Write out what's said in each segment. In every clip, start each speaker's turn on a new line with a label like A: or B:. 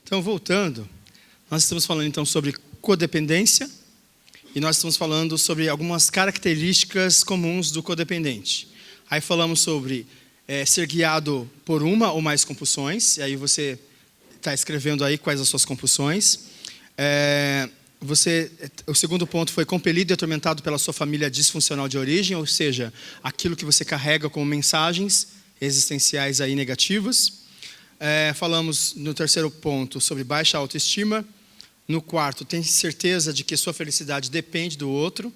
A: Então, voltando, nós estamos falando então sobre codependência e nós estamos falando sobre algumas características comuns do codependente. Aí falamos sobre ser guiado por uma ou mais compulsões, e aí você está escrevendo aí quais as suas compulsões. O segundo ponto foi compelido e atormentado pela sua família disfuncional de origem, ou seja, aquilo que você carrega como mensagens existenciais aí negativas. Falamos no terceiro ponto sobre baixa autoestima. No quarto, tem certeza de que sua felicidade depende do outro.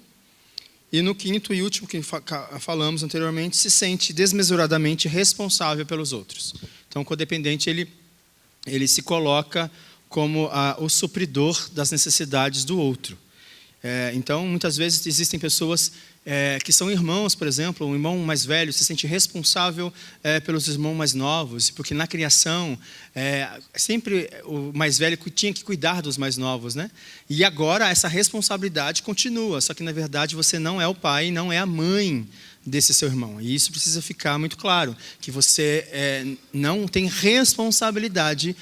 A: E no quinto e último que falamos anteriormente, se sente desmesuradamente responsável pelos outros. Então, o codependente, ele se coloca como o supridor das necessidades do outro. Então, muitas vezes existem pessoas que são irmãos, por exemplo, um irmão mais velho se sente responsável pelos irmãos mais novos, porque na criação, sempre o mais velho tinha que cuidar dos mais novos, né? E agora essa responsabilidade continua, só que na verdade você não é o pai, não é a mãe desse seu irmão. E isso precisa ficar muito claro, que você não tem responsabilidade,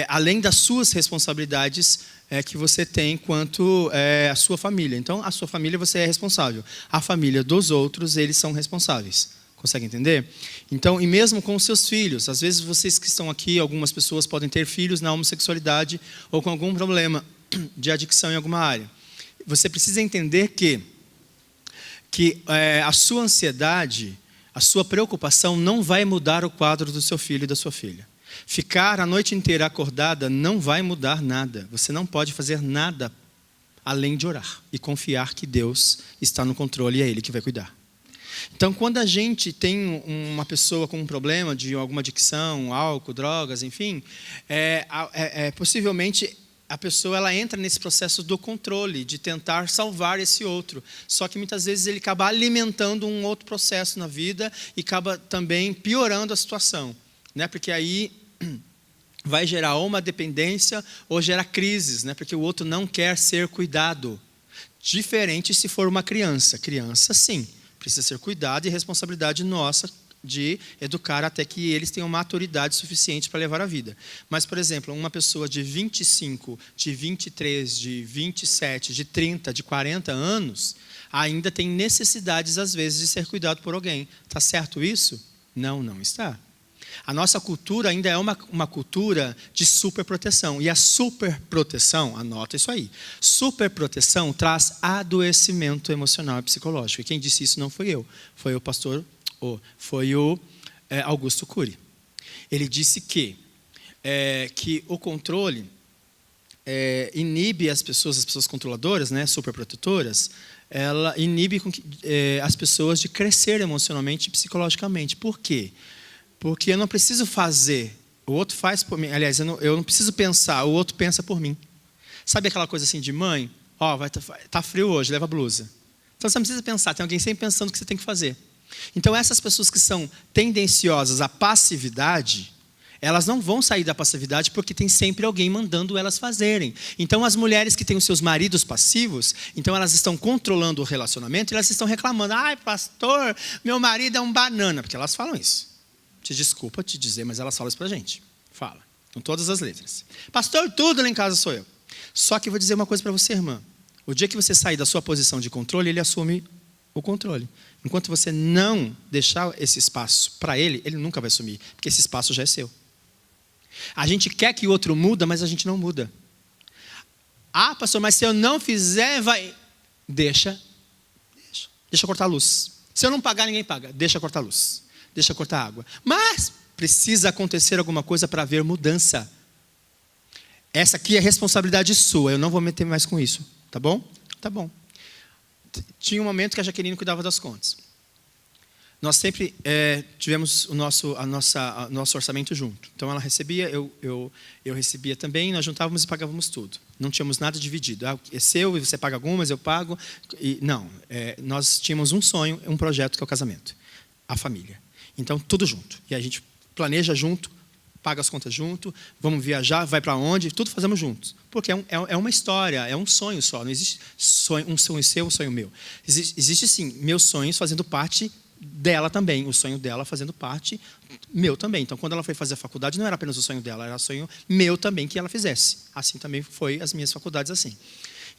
A: além das suas responsabilidades que você tem quanto a sua família. Então, a sua família você é responsável. A família dos outros, eles são responsáveis. Consegue entender? Então, e mesmo com os seus filhos, às vezes vocês que estão aqui, algumas pessoas podem ter filhos na homossexualidade ou com algum problema de adicção em alguma área. Você precisa entender que a sua ansiedade, a sua preocupação não vai mudar o quadro do seu filho e da sua filha. Ficar a noite inteira acordada não vai mudar nada. Você não pode fazer nada além de orar e confiar que Deus está no controle e é Ele que vai cuidar. Então, quando a gente tem uma pessoa com um problema de alguma adicção, álcool, drogas, enfim, possivelmente a pessoa ela entra nesse processo do controle, de tentar salvar esse outro. Só que muitas vezes ele acaba alimentando um outro processo na vida e acaba também piorando a situação, né? Porque aí vai gerar ou uma dependência ou gerar crises, né? Porque o outro não quer ser cuidado. Diferente se for uma criança. Criança, sim, precisa ser cuidado e responsabilidade nossa de educar até que eles tenham maturidade suficiente para levar a vida. Mas, por exemplo, uma pessoa de 25, de 23, de 27, de 30, de 40 anos, ainda tem necessidades, às vezes, de ser cuidado por alguém. Está certo isso? Não, não está. A nossa cultura ainda é uma cultura de superproteção. E a superproteção, anota isso aí, superproteção traz adoecimento emocional e psicológico. E quem disse isso não foi eu, foi o pastor, foi o Augusto Cury. Ele disse que o controle inibe as pessoas controladoras, né, superprotetoras, ela inibe as pessoas de crescer emocionalmente e psicologicamente. Por quê? Porque eu não preciso fazer, o outro faz por mim. Aliás, eu não preciso pensar, o outro pensa por mim. Sabe aquela coisa assim de mãe? Tá frio hoje, leva a blusa. Então você não precisa pensar, tem alguém sempre pensando o que você tem que fazer. Então essas pessoas que são tendenciosas à passividade, elas não vão sair da passividade porque tem sempre alguém mandando elas fazerem. Então as mulheres que têm os seus maridos passivos, então elas estão controlando o relacionamento e elas estão reclamando: ai pastor, meu marido é um banana, porque elas falam isso. Desculpa te dizer, mas elas falam isso pra gente. Fala, com todas as letras. Pastor, tudo lá em casa sou eu. Só que eu vou dizer uma coisa para você, irmã. O dia que você sair da sua posição de controle, ele assume o controle. Enquanto você não deixar esse espaço para ele, ele nunca vai assumir, porque esse espaço já é seu. A gente quer que o outro muda, mas a gente não muda. Ah, pastor, mas se eu não fizer, vai... Deixa cortar a luz. Se eu não pagar, ninguém paga. Deixa cortar a luz. Deixa cortar a água. Mas precisa acontecer alguma coisa para haver mudança. Essa aqui é responsabilidade sua. Eu não vou meter mais com isso. Tá bom? Tá bom. Tinha um momento que a Jaqueline cuidava das contas. Nós sempre tivemos o nosso orçamento junto. Então ela recebia, eu recebia também, nós juntávamos e pagávamos tudo. Não tínhamos nada dividido. É seu e você paga algumas, eu pago. Nós tínhamos um sonho, um projeto que é o casamento. A família. Então, tudo junto. E a gente planeja junto, paga as contas junto, vamos viajar, vai para onde, tudo fazemos juntos. Porque é uma história, é um sonho só. Não existe um sonho seu, um sonho meu. Existe sim, meus sonhos fazendo parte dela também, o sonho dela fazendo parte meu também. Então, quando ela foi fazer a faculdade, não era apenas o sonho dela, era o sonho meu também que ela fizesse. Assim também foi as minhas faculdades assim.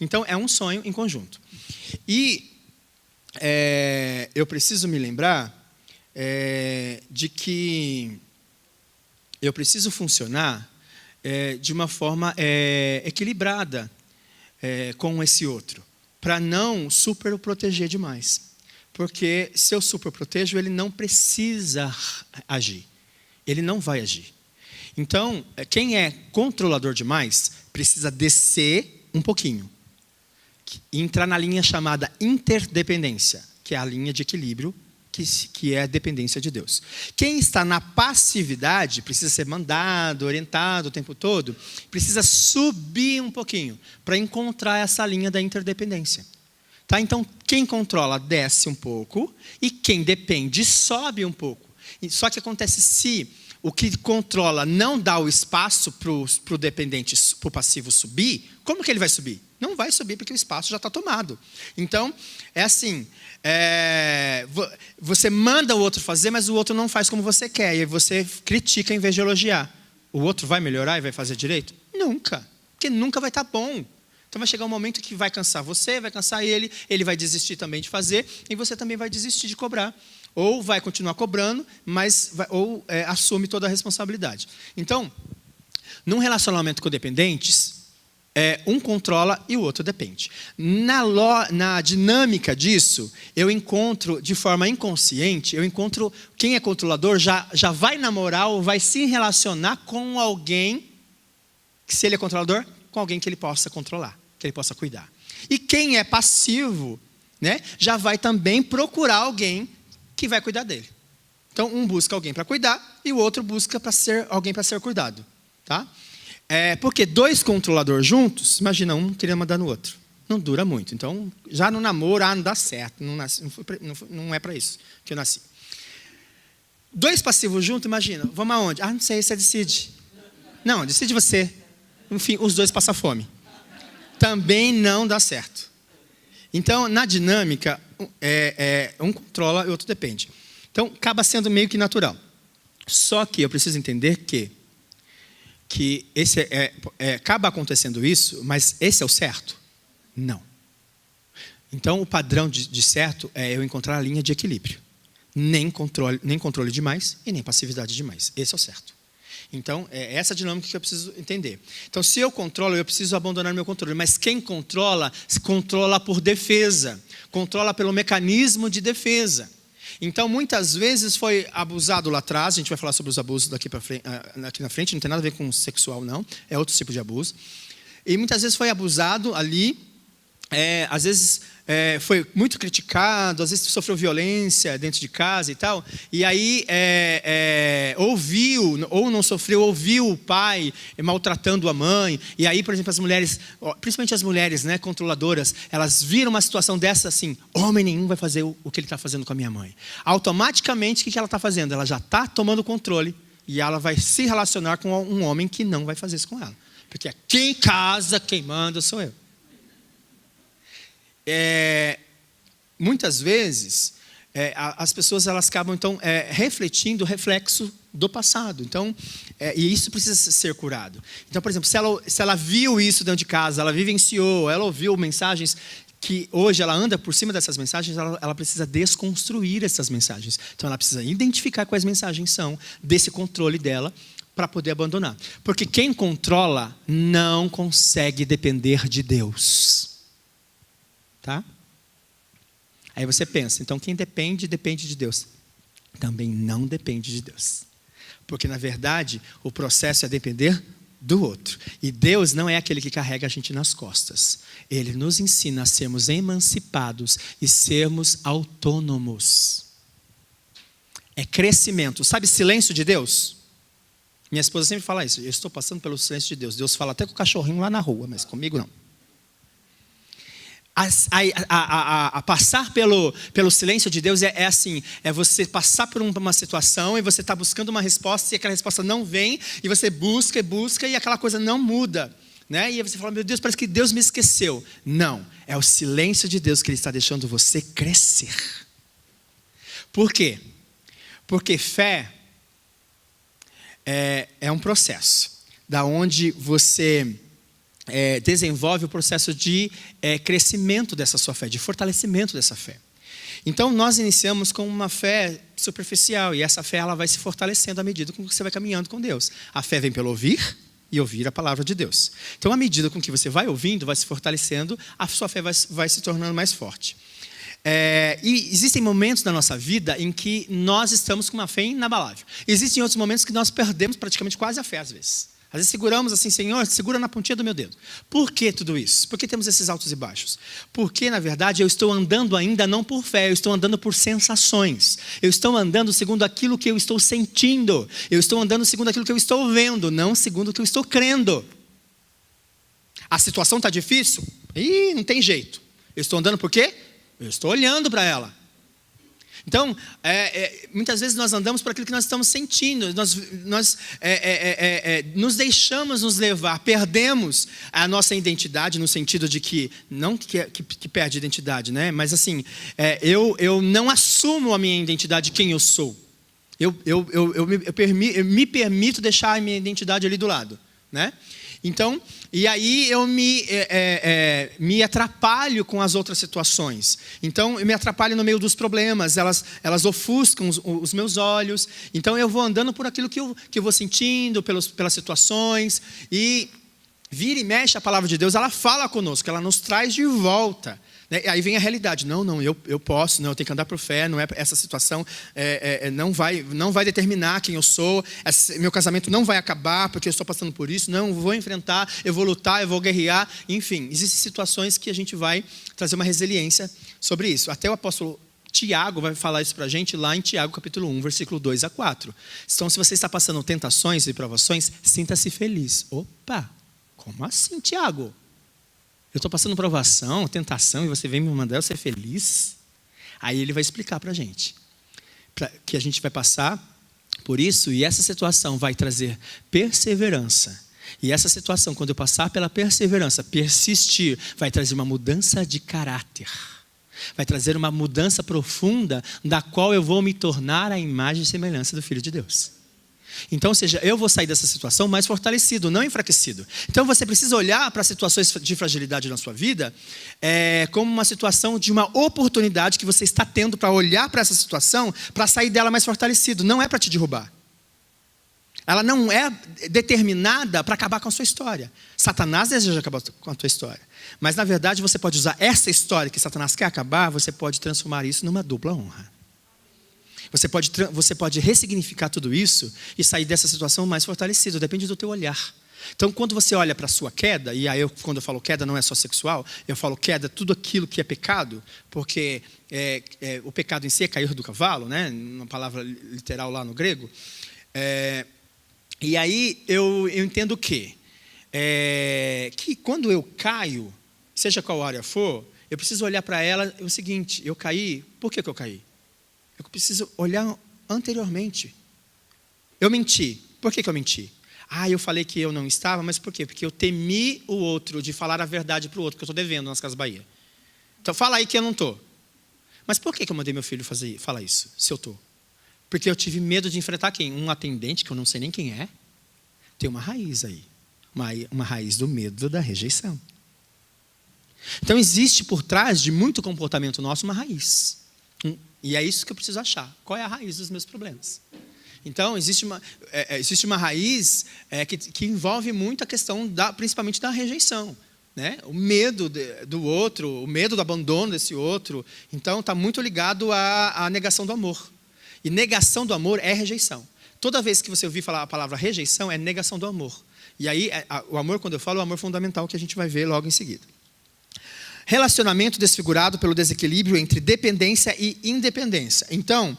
A: Então, é um sonho em conjunto. E eu preciso me lembrar de que eu preciso funcionar de uma forma equilibrada com esse outro, para não super proteger demais. Porque se eu super protejo, ele não precisa agir. Ele não vai agir. Então, quem é controlador demais, precisa descer um pouquinho. E entrar na linha chamada interdependência, que é a linha de equilíbrio, que é a dependência de Deus. Quem está na passividade, precisa ser mandado, orientado o tempo todo, precisa subir um pouquinho, para encontrar essa linha da interdependência. Tá? Então, quem controla desce um pouco, e quem depende sobe um pouco. Só que acontece se o que controla não dá o espaço para o dependente, para o passivo subir, como que ele vai subir? Não vai subir porque o espaço já está tomado. Então, é assim, você manda o outro fazer, mas o outro não faz como você quer, e aí você critica em vez de elogiar. O outro vai melhorar e vai fazer direito? Nunca, porque nunca vai estar bom. Então vai chegar um momento que vai cansar você, vai cansar ele vai desistir também de fazer, e você também vai desistir de cobrar. Ou vai continuar cobrando, mas assume toda a responsabilidade. Então, num relacionamento com dependentes, um controla e o outro depende. Na dinâmica disso, eu encontro, de forma inconsciente, quem é controlador já vai namorar ou vai se relacionar com alguém, que se ele é controlador, com alguém que ele possa controlar, que ele possa cuidar. E quem é passivo, né, já vai também procurar alguém que vai cuidar dele. Então, um busca alguém para cuidar e o outro busca alguém para ser cuidado. Tá? Porque dois controladores juntos, imagina, um queria mandar no outro. Não dura muito. Então, já no namoro, não dá certo. Não é para isso que eu nasci. Dois passivos juntos, imagina, vamos aonde? Não sei, você decide. Não, decide você. Enfim, os dois passam fome. Também não dá certo. Então, na dinâmica, um controla e o outro depende. Então, acaba sendo meio que natural. Só que eu preciso entender que acaba acontecendo isso, mas esse é o certo? Não. Então, o padrão de certo é eu encontrar a linha de equilíbrio. Nem controle demais e nem passividade demais. Esse é o certo. Então, é essa dinâmica que eu preciso entender. Então, se eu controlo, eu preciso abandonar meu controle. Mas quem controla, se controla por defesa. Controla pelo mecanismo de defesa. Então, muitas vezes foi abusado lá atrás. A gente vai falar sobre os abusos aqui na frente. Não tem nada a ver com sexual, não. É outro tipo de abuso. E muitas vezes foi abusado ali. Às vezes foi muito criticado, às vezes sofreu violência dentro de casa e tal, e aí ouviu, ou não sofreu, ouviu o pai maltratando a mãe, e aí, por exemplo, as mulheres, principalmente as mulheres, né, controladoras, elas viram uma situação dessa assim, homem nenhum vai fazer o que ele está fazendo com a minha mãe. Automaticamente, o que ela está fazendo? Ela já está tomando o controle, e ela vai se relacionar com um homem que não vai fazer isso com ela. Porque aqui em casa, quem manda sou eu. Muitas vezes as pessoas elas acabam então refletindo o reflexo do passado. Então, e isso precisa ser curado. Então, por exemplo, se ela viu isso dentro de casa, ela vivenciou, ela ouviu mensagens que hoje ela anda por cima dessas mensagens, ela precisa desconstruir essas mensagens. Então, ela precisa identificar quais mensagens são desse controle dela para poder abandonar. Porque quem controla não consegue depender de Deus. Tá? Aí você pensa, então quem depende de Deus. Também não depende de Deus. Porque, na verdade, o processo é depender do outro. E Deus não é aquele que carrega a gente nas costas. Ele nos ensina a sermos emancipados e sermos autônomos. É crescimento. Sabe silêncio de Deus? Minha esposa sempre fala isso. Eu estou passando pelo silêncio de Deus. Deus fala até com o cachorrinho lá na rua, mas comigo não. A passar pelo silêncio de Deus é assim, é você passar por uma situação e você está buscando uma resposta e aquela resposta não vem, e você busca e aquela coisa não muda, né? E aí você fala, meu Deus, parece que Deus me esqueceu. Não, é o silêncio de Deus que Ele está deixando você crescer. Por quê? Porque fé é um processo, da onde você desenvolve o processo de crescimento dessa sua fé, de fortalecimento dessa fé. Então, nós iniciamos com uma fé superficial, e essa fé ela vai se fortalecendo à medida com que você vai caminhando com Deus. A fé vem pelo ouvir, e ouvir a palavra de Deus. Então, à medida com que você vai ouvindo, vai se fortalecendo, a sua fé vai se tornando mais forte. E existem momentos na nossa vida em que nós estamos com uma fé inabalável. Existem outros momentos que nós perdemos praticamente quase a fé, às vezes. Às vezes seguramos assim, Senhor, segura na pontinha do meu dedo. Por que tudo isso? Por que temos esses altos e baixos? Porque, na verdade, eu estou andando ainda não por fé, eu estou andando por sensações. Eu estou andando segundo aquilo que eu estou sentindo. Eu estou andando segundo aquilo que eu estou vendo, não segundo o que eu estou crendo. A situação está difícil? Ih, não tem jeito. Eu estou andando por quê? Eu estou olhando para ela. Então, muitas vezes nós andamos por aquilo que nós estamos sentindo, nós nos deixamos nos levar, perdemos a nossa identidade no sentido de que, não que perde identidade, né? Mas assim, eu não assumo a minha identidade, quem eu sou. Eu me permito deixar a minha identidade ali do lado, né? Então, e aí eu me atrapalho com as outras situações. Então, eu me atrapalho no meio dos problemas, elas ofuscam os meus olhos. Então, eu vou andando por aquilo que eu vou sentindo, pelas situações. E vira e mexe a palavra de Deus, ela fala conosco, ela nos traz de volta. Aí vem a realidade, não, eu posso, não, eu tenho que andar por fé, não é essa situação não vai determinar quem eu sou, meu casamento não vai acabar porque eu estou passando por isso, não, eu vou enfrentar, eu vou lutar, eu vou guerrear, enfim, existem situações que a gente vai trazer uma resiliência sobre isso. Até o apóstolo Tiago vai falar isso para a gente lá em Tiago capítulo 1, versículo 2 a 4. Então, se você está passando tentações e provações, sinta-se feliz. Opa, como assim, Tiago? Eu estou passando provação, tentação, e você vem me mandar eu ser feliz? Aí ele vai explicar para a gente. Que a gente vai passar por isso, e essa situação vai trazer perseverança. E essa situação, quando eu passar pela perseverança, persistir, vai trazer uma mudança de caráter. Vai trazer uma mudança profunda, da qual eu vou me tornar a imagem e semelhança do Filho de Deus. Então, ou seja, eu vou sair dessa situação mais fortalecido, não enfraquecido. Então, você precisa olhar para situações de fragilidade na sua vida como uma situação de uma oportunidade que você está tendo para olhar para essa situação, para sair dela mais fortalecido. Não é para te derrubar. Ela não é determinada para acabar com a sua história. Satanás deseja acabar com a tua história. Mas, na verdade, você pode usar essa história que Satanás quer acabar, você pode transformar isso numa dupla honra. Você pode ressignificar tudo isso e sair dessa situação mais fortalecido, depende do teu olhar. Então, quando você olha para a sua queda, e aí quando eu falo queda não é só sexual, eu falo queda, tudo aquilo que é pecado, porque o pecado em si é cair do cavalo, né? Uma palavra literal lá no grego. E aí eu entendo que quando eu caio, seja qual área for, eu preciso olhar para ela, é o seguinte, eu caí, por que eu caí? Eu preciso olhar anteriormente. Eu menti. Por que eu menti? Eu falei que eu não estava, mas por quê? Porque eu temi o outro, de falar a verdade para o outro, que eu estou devendo nas Casas Bahia. Então fala aí que eu não estou. Mas por que eu mandei meu filho falar isso, se eu estou? Porque eu tive medo de enfrentar quem? Um atendente, que eu não sei nem quem é. Tem uma raiz aí. Uma raiz do medo da rejeição. Então existe por trás de muito comportamento nosso uma raiz. E é isso que eu preciso achar. Qual é a raiz dos meus problemas? Então, existe uma raiz que envolve muito a questão, principalmente da rejeição. Né? O medo do outro, o medo do abandono desse outro. Então, está muito ligado à negação do amor. E negação do amor é rejeição. Toda vez que você ouvir falar a palavra rejeição, é negação do amor. E aí, o amor, quando eu falo, é o amor fundamental, que a gente vai ver logo em seguida. Relacionamento desfigurado pelo desequilíbrio entre dependência e independência. Então,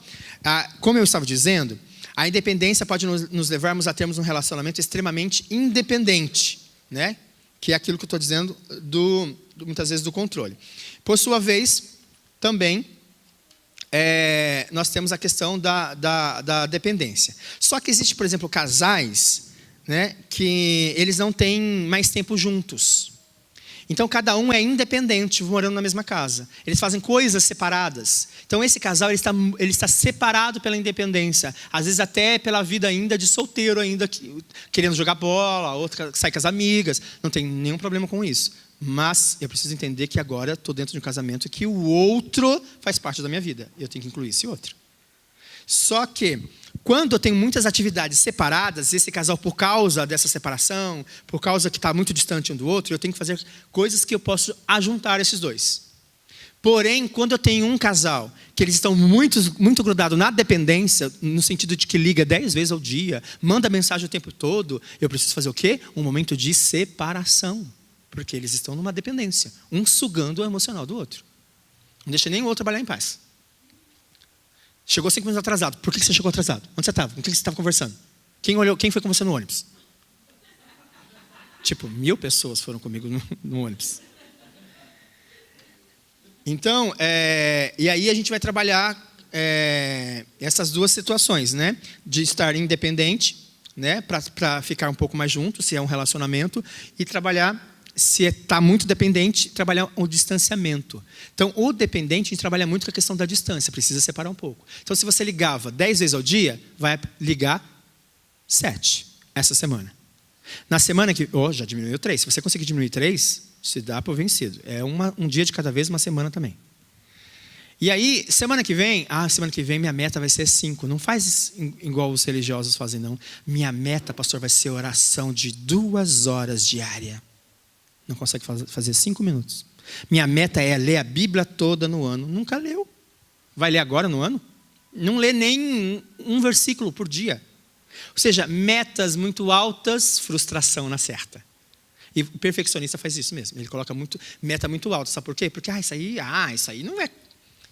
A: como eu estava dizendo, a independência pode nos levarmos a termos um relacionamento extremamente independente, né? Que é aquilo que eu estou dizendo, muitas vezes, do controle. Por sua vez, também, nós temos a questão da dependência. Só que existe, por exemplo, casais, né, que eles não têm mais tempo juntos. Então, cada um é independente, morando na mesma casa. Eles fazem coisas separadas. Então, esse casal ele está separado pela independência. Às vezes, até pela vida ainda de solteiro, ainda querendo jogar bola, a outra sai com as amigas. Não tem nenhum problema com isso. Mas eu preciso entender que agora estou dentro de um casamento que o outro faz parte da minha vida. Eu tenho que incluir esse outro. Só que, quando eu tenho muitas atividades separadas, esse casal, por causa dessa separação, por causa que está muito distante um do outro, eu tenho que fazer coisas que eu posso ajuntar esses dois. Porém, quando eu tenho um casal, que eles estão muito grudados na dependência, no sentido de que liga 10 vezes ao dia, manda mensagem o tempo todo, eu preciso fazer o quê? Um momento de separação. Porque eles estão numa dependência, um sugando o emocional do outro. Não deixa nem o outro trabalhar em paz. Chegou 5 minutos atrasado. Por que você chegou atrasado? Onde você estava? Com quem você estava conversando? Quem foi com você no ônibus? 1000 pessoas foram comigo no ônibus. Então, e aí a gente vai trabalhar essas duas situações, né? De estar independente, né? Para ficar um pouco mais junto, se é um relacionamento, e trabalhar, se está muito dependente, trabalhar o distanciamento. Então, o dependente, a gente trabalha muito com a questão da distância, precisa separar um pouco. Então, se você ligava 10 vezes ao dia, vai ligar 7 essa semana. Na semana que... já diminuiu 3. Se você conseguir diminuir 3, se dá por vencido. É um dia de cada vez, uma semana também. E aí, semana que vem minha meta vai ser 5. Não faz igual os religiosos fazem, não. Minha meta, pastor, vai ser oração de 2 horas diárias. Não consegue fazer 5 minutos. Minha meta é ler a Bíblia toda no ano. Nunca leu. Vai ler agora no ano? Não lê nem um versículo por dia. Ou seja, metas muito altas, frustração na certa. E o perfeccionista faz isso mesmo. Ele coloca meta muito alta. Sabe por quê? Porque isso aí não é.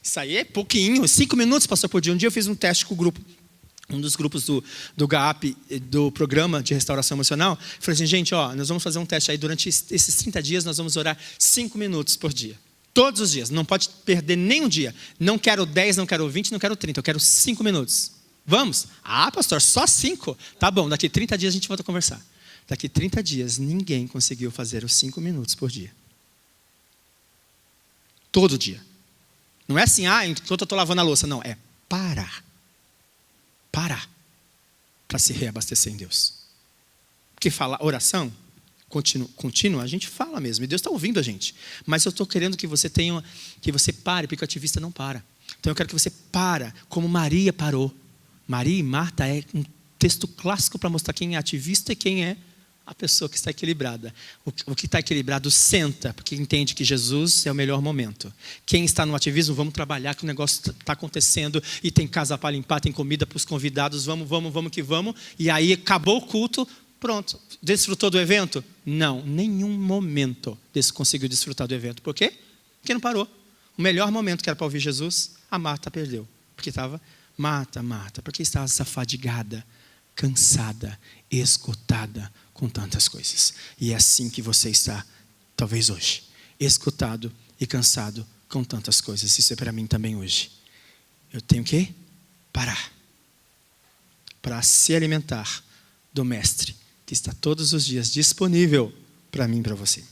A: Isso aí é pouquinho. 5 minutos passou por dia. Um dia eu fiz um teste com o grupo. Um dos grupos do GAP, do programa de restauração emocional, falei assim, gente, nós vamos fazer um teste aí, durante esses 30 dias, nós vamos orar 5 minutos por dia. Todos os dias, não pode perder nem um dia. Não quero 10, não quero 20, não quero 30, eu quero 5 minutos. Vamos? Pastor, só 5? Tá bom, daqui 30 dias a gente volta a conversar. Daqui 30 dias, ninguém conseguiu fazer os 5 minutos por dia. Todo dia. Não é assim, enquanto eu estou lavando a louça. Não, é parar para se reabastecer em Deus. Porque falar oração contínua, a gente fala mesmo, e Deus está ouvindo a gente. Mas eu estou querendo que você pare, porque o ativista não para. Então eu quero que você para, como Maria parou. Maria e Marta é um texto clássico para mostrar quem é ativista e quem é a pessoa que está equilibrada. O que está equilibrado senta, porque entende que Jesus é o melhor momento. Quem está no ativismo, vamos trabalhar, que o negócio está acontecendo, e tem casa para limpar, tem comida para os convidados, vamos que vamos. E aí acabou o culto, pronto. Desfrutou do evento? Não, nenhum momento conseguiu desfrutar do evento. Por quê? Porque não parou. O melhor momento que era para ouvir Jesus, a Marta perdeu. Porque estava, Marta, porque estava afadigada, cansada, esgotada com tantas coisas. E é assim que você está, talvez hoje, esgotado e cansado com tantas coisas. Isso é para mim também hoje. Eu tenho que parar para se alimentar do Mestre, que está todos os dias disponível para mim e para você.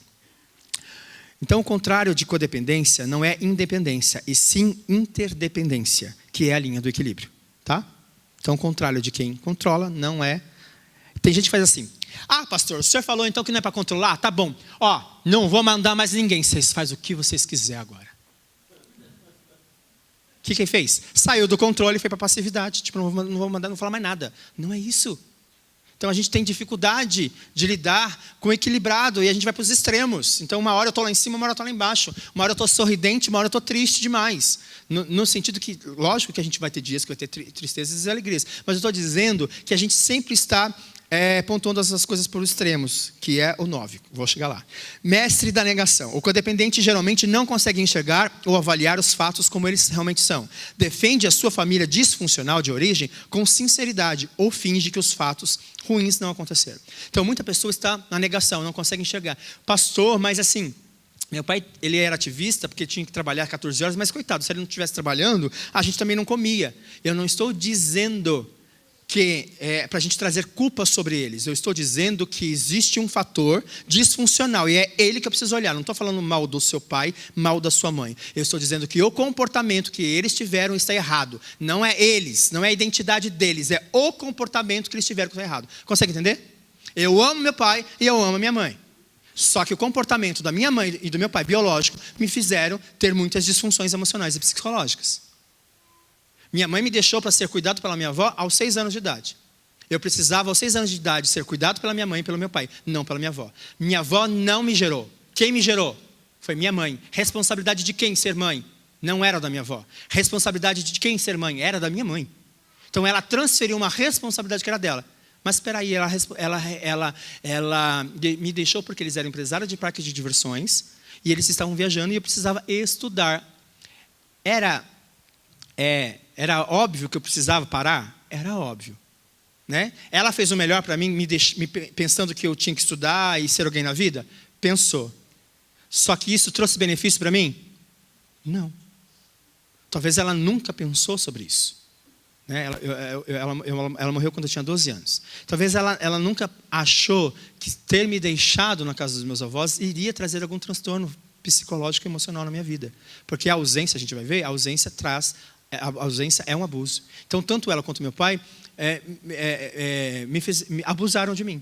A: Então, o contrário de codependência não é independência, e sim interdependência, que é a linha do equilíbrio. Tá? Então, o contrário de quem controla não é... Tem gente que faz assim, pastor, o senhor falou então que não é para controlar? Tá bom, não vou mandar mais ninguém, vocês fazem o que vocês quiserem agora. O que ele fez? Saiu do controle e foi para a passividade, não vou mandar, não falar mais nada. Não é isso. Então a gente tem dificuldade de lidar com o equilibrado e a gente vai para os extremos. Então uma hora eu estou lá em cima, uma hora eu estou lá embaixo. Uma hora eu estou sorridente, uma hora eu estou triste demais. No sentido que, lógico que a gente vai ter dias que vai ter tristezas e alegrias. Mas eu estou dizendo que a gente sempre está pontuando essas coisas por extremos, que é o 9. Vou chegar lá. Mestre da negação. O codependente geralmente não consegue enxergar ou avaliar os fatos como eles realmente são. Defende a sua família disfuncional de origem com sinceridade ou finge que os fatos ruins não aconteceram. Então, muita pessoa está na negação, não consegue enxergar. Pastor, mas assim... Meu pai, ele era ativista porque tinha que trabalhar 14 horas, mas coitado, se ele não estivesse trabalhando, a gente também não comia. Eu não estou dizendo que para a gente trazer culpa sobre eles. Eu estou dizendo que existe um fator disfuncional e é ele que eu preciso olhar. Não estou falando mal do seu pai, mal da sua mãe. Eu estou dizendo que o comportamento que eles tiveram está errado. Não é eles, não é a identidade deles, é o comportamento que eles tiveram que está errado. Consegue entender? Eu amo meu pai e eu amo minha mãe. Só que o comportamento da minha mãe e do meu pai biológico me fizeram ter muitas disfunções emocionais e psicológicas. Minha mãe me deixou para ser cuidado pela minha avó aos 6 anos de idade. Eu precisava, aos 6 anos de idade, ser cuidado pela minha mãe e pelo meu pai, não pela minha avó. Minha avó não me gerou. Quem me gerou? Foi minha mãe. Responsabilidade de quem ser mãe? Não era da minha avó. Responsabilidade de quem ser mãe? Era da minha mãe. Então ela transferiu uma responsabilidade que era dela. Mas espera aí, ela me deixou porque eles eram empresários de parques de diversões e eles estavam viajando e eu precisava estudar. Era óbvio que eu precisava parar? Era óbvio. Né? Ela fez o melhor para mim, pensando que eu tinha que estudar e ser alguém na vida? Pensou. Só que isso trouxe benefício para mim? Não. Talvez ela nunca pensou sobre isso. Né? Ela morreu quando eu tinha 12 anos. Talvez ela nunca achou que ter me deixado na casa dos meus avós iria trazer algum transtorno psicológico e emocional na minha vida. Porque a ausência, a gente vai ver, a ausência é um abuso. Então, tanto ela quanto meu pai abusaram de mim.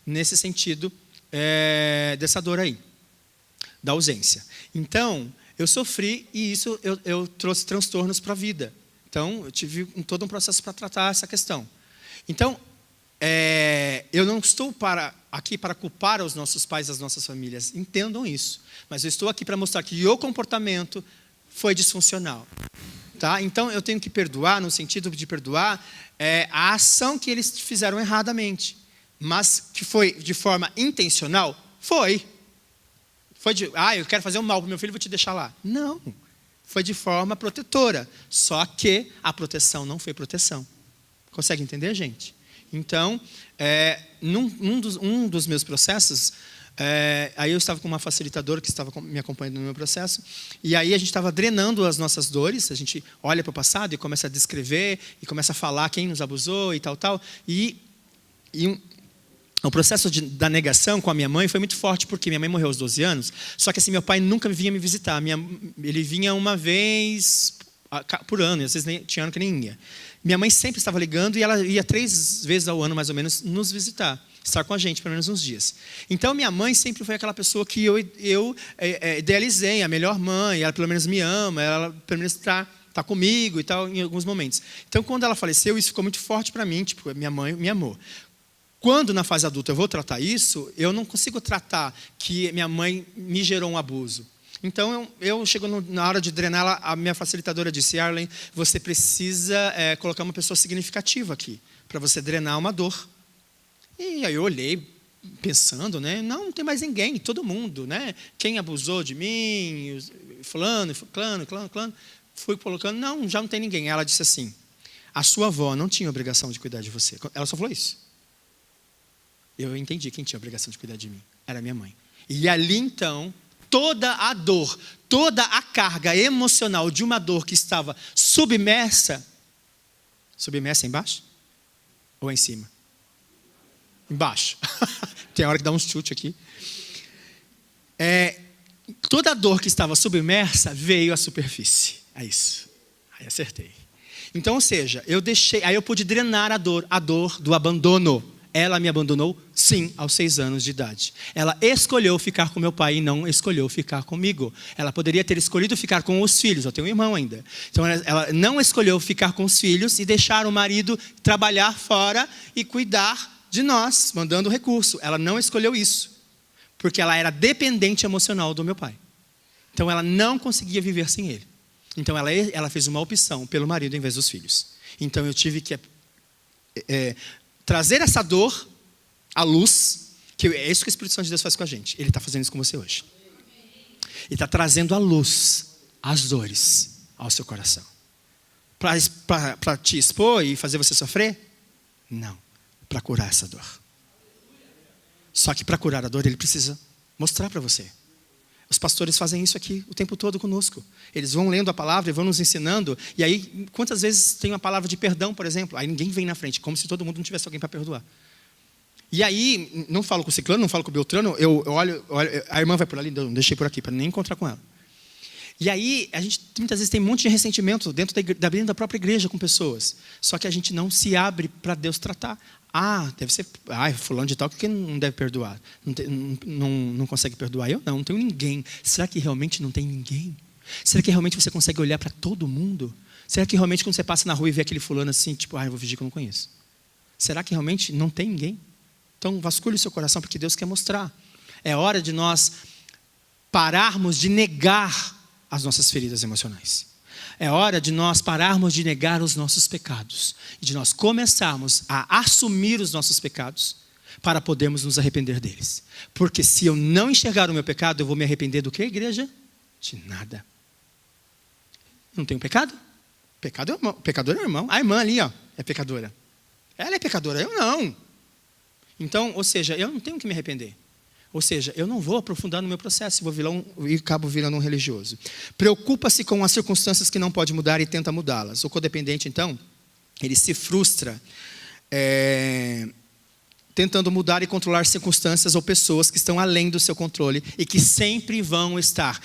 A: Nesse sentido, dessa dor aí, da ausência. Então, eu sofri e isso eu trouxe transtornos para a vida. Então, eu tive todo um processo para tratar essa questão. Então, eu não estou aqui para culpar os nossos pais e as nossas famílias. Entendam isso. Mas eu estou aqui para mostrar que o comportamento foi disfuncional. Tá? Então, eu tenho que perdoar, no sentido de perdoar a ação que eles fizeram erradamente. Mas que foi de forma intencional? Foi. Foi eu quero fazer um mal para o meu filho, vou te deixar lá. Não. Foi de forma protetora. Só que a proteção não foi proteção. Consegue entender, gente? Então, um dos meus processos, aí eu estava com uma facilitadora que estava me acompanhando no meu processo, e aí a gente estava drenando as nossas dores, a gente olha para o passado e começa a descrever, e começa a falar quem nos abusou e tal. O processo da negação com a minha mãe foi muito forte, porque minha mãe morreu aos 12 anos, só que assim, meu pai nunca vinha me visitar. Ele vinha uma vez por ano, e às vezes tinha ano que nem ia. Minha mãe sempre estava ligando e ela ia 3 vezes ao ano, mais ou menos, nos visitar, estar com a gente, pelo menos uns dias. Então, minha mãe sempre foi aquela pessoa que eu idealizei, a melhor mãe, ela pelo menos me ama, ela pelo menos está comigo e tal, em alguns momentos. Então, quando ela faleceu, isso ficou muito forte para mim, tipo, minha mãe me amou. Quando na fase adulta eu vou tratar isso, eu não consigo tratar que minha mãe me gerou um abuso. Então, eu chego na hora de drenar ela, a minha facilitadora disse: Arlen, você precisa colocar uma pessoa significativa aqui, para você drenar uma dor. E aí eu olhei, pensando, né? Não tem mais ninguém, todo mundo, né? Quem abusou de mim, fulano. Fui colocando, não, já não tem ninguém. Ela disse assim: a sua avó não tinha obrigação de cuidar de você. Ela só falou isso. Eu entendi quem tinha a obrigação de cuidar de mim. Era minha mãe. E ali, então, toda a dor, toda a carga emocional de uma dor que estava submersa. Submersa embaixo? Ou em cima? Embaixo. Tem hora que dá um chute aqui. Toda a dor que estava submersa veio à superfície. É isso. Aí acertei. Então, ou seja, aí eu pude drenar a dor do abandono. Ela me abandonou, sim, aos 6 anos de idade. Ela escolheu ficar com meu pai e não escolheu ficar comigo. Ela poderia ter escolhido ficar com os filhos. Eu tenho um irmão ainda. Então, ela não escolheu ficar com os filhos e deixar o marido trabalhar fora e cuidar de nós, mandando recurso. Ela não escolheu isso, porque ela era dependente emocional do meu pai. Então, ela não conseguia viver sem ele. Então, ela fez uma opção pelo marido em vez dos filhos. Então, eu tive que trazer essa dor à luz, que é isso que o Espírito Santo de Deus faz com a gente. Ele está fazendo isso com você hoje. Ele está trazendo à luz as dores ao seu coração. Para te expor e fazer você sofrer? Não. Para curar essa dor. Só que para curar a dor, ele precisa mostrar para você. Os pastores fazem isso aqui o tempo todo conosco. Eles vão lendo a palavra e vão nos ensinando. E aí, quantas vezes tem uma palavra de perdão, por exemplo? Aí ninguém vem na frente, como se todo mundo não tivesse alguém para perdoar. E aí, não falo com o ciclano, não falo com o beltrano, eu olho, a irmã vai por ali, não deixei por aqui, para nem encontrar com ela. E aí, a gente muitas vezes tem um monte de ressentimento dentro da própria igreja com pessoas. Só que a gente não se abre para Deus tratar. Deve ser, fulano de tal que não deve perdoar. Não consegue perdoar. Eu não tenho ninguém. Será que realmente não tem ninguém? Será que realmente você consegue olhar para todo mundo? Será que realmente quando você passa na rua e vê aquele fulano assim, tipo, eu vou fingir que eu não conheço? Será que realmente não tem ninguém? Então, vasculhe o seu coração, porque Deus quer mostrar. É hora de nós pararmos de negar as nossas feridas emocionais. É hora de nós pararmos de negar os nossos pecados e de nós começarmos a assumir os nossos pecados para podermos nos arrepender deles. Porque se eu não enxergar o meu pecado, eu vou me arrepender do que, igreja? De nada. Não tenho pecado? Pecador é o irmão. A irmã ali, é pecadora. Ela é pecadora, eu não. Então, ou seja, eu não tenho que me arrepender. Ou seja, eu não vou aprofundar no meu processo e acabo virando um religioso. Preocupa-se com as circunstâncias que não pode mudar e tenta mudá-las. O codependente, então, ele se frustra tentando mudar e controlar circunstâncias ou pessoas que estão além do seu controle e que sempre vão estar.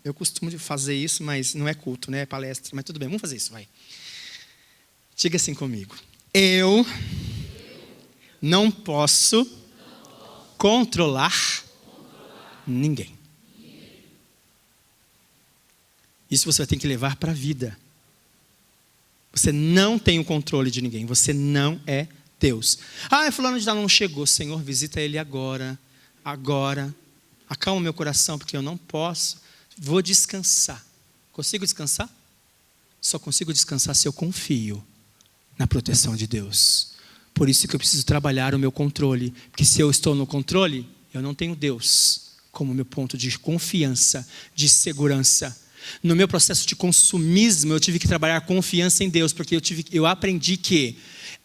A: Eu costumo fazer isso, mas não é culto, né? É palestra, mas tudo bem, vamos fazer isso, vai. Diga assim comigo. Eu não posso controlar ninguém. Isso você vai ter que levar para a vida. Você não tem o controle de ninguém. Você não é Deus. Fulano de tal não chegou. Senhor, visita ele agora. Agora. Acalma meu coração, porque eu não posso. Vou descansar. Consigo descansar? Só consigo descansar se eu confio na proteção de Deus. Por isso que eu preciso trabalhar o meu controle. Porque se eu estou no controle, eu não tenho Deus como meu ponto de confiança, de segurança. No meu processo de consumismo, eu tive que trabalhar confiança em Deus. Porque eu aprendi que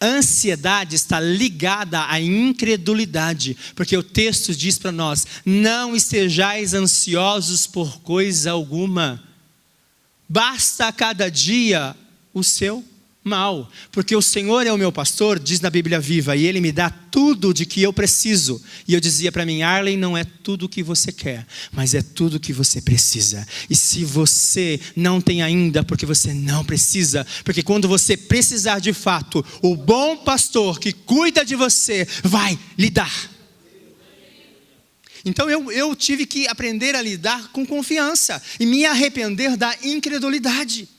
A: ansiedade está ligada à incredulidade. Porque o texto diz para nós, não estejais ansiosos por coisa alguma. Basta a cada dia o seu mal, porque o Senhor é o meu pastor, diz na Bíblia Viva, e Ele me dá tudo de que eu preciso. E eu dizia para mim, Arlen, não é tudo o que você quer, mas é tudo o que você precisa. E se você não tem ainda, porque você não precisa, porque quando você precisar de fato, o bom pastor que cuida de você vai lhe dar. Então eu tive que aprender a lidar com confiança e me arrepender da incredulidade.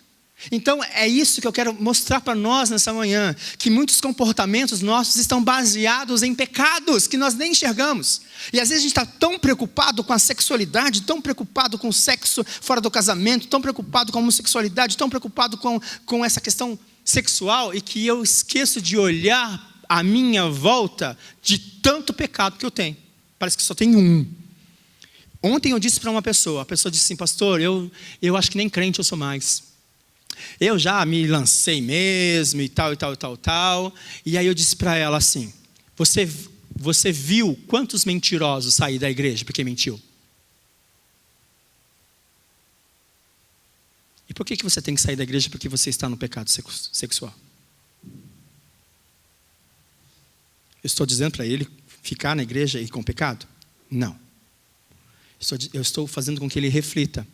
A: Então é isso que eu quero mostrar para nós nessa manhã, que muitos comportamentos nossos estão baseados em pecados que nós nem enxergamos. E às vezes a gente está tão preocupado com a sexualidade, tão preocupado com o sexo fora do casamento, tão preocupado com a homossexualidade, tão preocupado com essa questão sexual, e que eu esqueço de olhar à minha volta de tanto pecado que eu tenho. Parece que só tem um. Ontem eu disse para uma pessoa, a pessoa disse assim, pastor, eu acho que nem crente eu sou mais. Eu já me lancei mesmo e tal. E aí eu disse para ela assim, você viu quantos mentirosos saíram da igreja porque mentiu? E por que você tem que sair da igreja porque você está no pecado sexual? Eu estou dizendo para ele ficar na igreja e com pecado? Não. Eu estou fazendo com que ele reflita.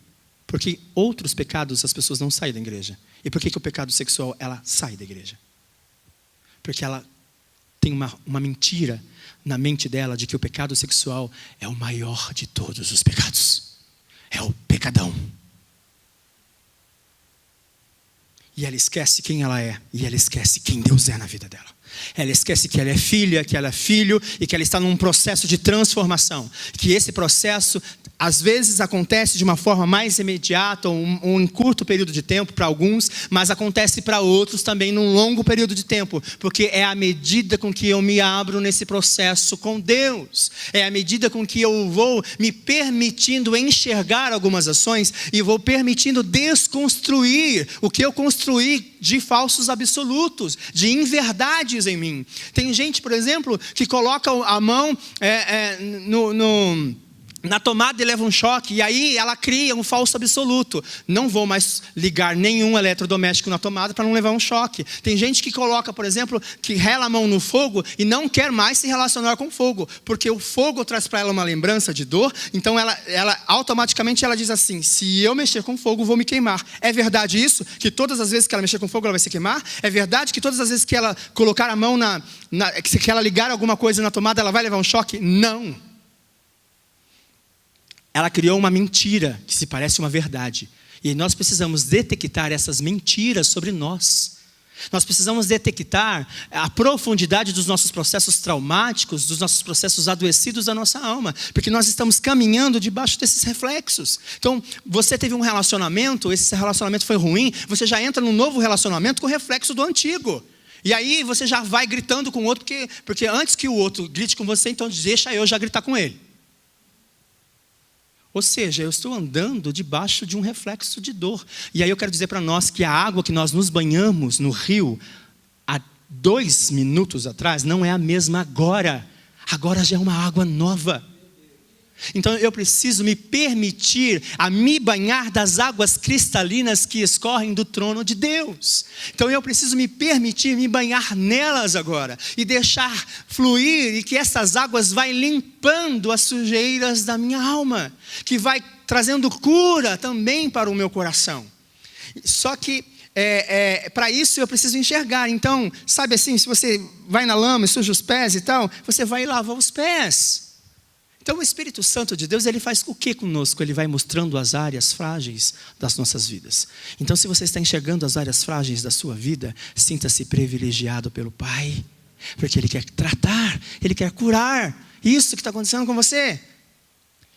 A: Porque outros pecados as pessoas não saem da igreja. E por que o pecado sexual ela sai da igreja? Porque ela tem uma mentira na mente dela de que o pecado sexual é o maior de todos os pecados. É o pecadão. E ela esquece quem ela é. E ela esquece quem Deus é na vida dela. Ela esquece que ela é filha, que ela é filho e que ela está num processo de transformação. Que esse processo, às vezes, acontece de uma forma mais imediata ou em curto período de tempo para alguns, mas acontece para outros também num longo período de tempo. Porque é a medida com que eu me abro nesse processo com Deus. É a medida com que eu vou me permitindo enxergar algumas ações e vou permitindo desconstruir o que eu construí de falsos absolutos, de inverdades sonhos em mim. Tem gente, por exemplo, que coloca a mão na tomada e leva um choque, e aí ela cria um falso absoluto. Não vou mais ligar nenhum eletrodoméstico na tomada para não levar um choque. Tem gente que coloca, por exemplo, que rela a mão no fogo e não quer mais se relacionar com fogo, porque o fogo traz para ela uma lembrança de dor, então ela automaticamente ela diz assim: se eu mexer com fogo, vou me queimar. É verdade isso? Que todas as vezes que ela mexer com fogo, ela vai se queimar? É verdade que todas as vezes que ela colocar a mão que ela ligar alguma coisa na tomada, ela vai levar um choque? Não. Ela criou uma mentira que se parece uma verdade. E nós precisamos detectar essas mentiras sobre nós. Nós precisamos detectar a profundidade dos nossos processos traumáticos, dos nossos processos adoecidos da nossa alma. Porque nós estamos caminhando debaixo desses reflexos. Então, você teve um relacionamento, esse relacionamento foi ruim, você já entra num novo relacionamento com o reflexo do antigo. E aí você já vai gritando com o outro, porque antes que o outro grite com você, então deixa eu já gritar com ele. Ou seja, eu estou andando debaixo de um reflexo de dor. E aí eu quero dizer para nós que a água que nós nos banhamos no rio há 2 minutos atrás não é a mesma agora. Agora já é uma água nova. Então eu preciso me permitir a me banhar das águas cristalinas que escorrem do trono de Deus. Então eu preciso me permitir me banhar nelas agora e deixar fluir, e que essas águas vai limpando as sujeiras da minha alma, que vai trazendo cura também para o meu coração. Só que para isso eu preciso enxergar. Então, sabe assim, se você vai na lama e suja os pés e tal, você vai lavar os pés. Então o Espírito Santo de Deus, ele faz o que conosco? Ele vai mostrando as áreas frágeis das nossas vidas. Então se você está enxergando as áreas frágeis da sua vida, sinta-se privilegiado pelo Pai, porque Ele quer tratar, Ele quer curar isso que está acontecendo com você.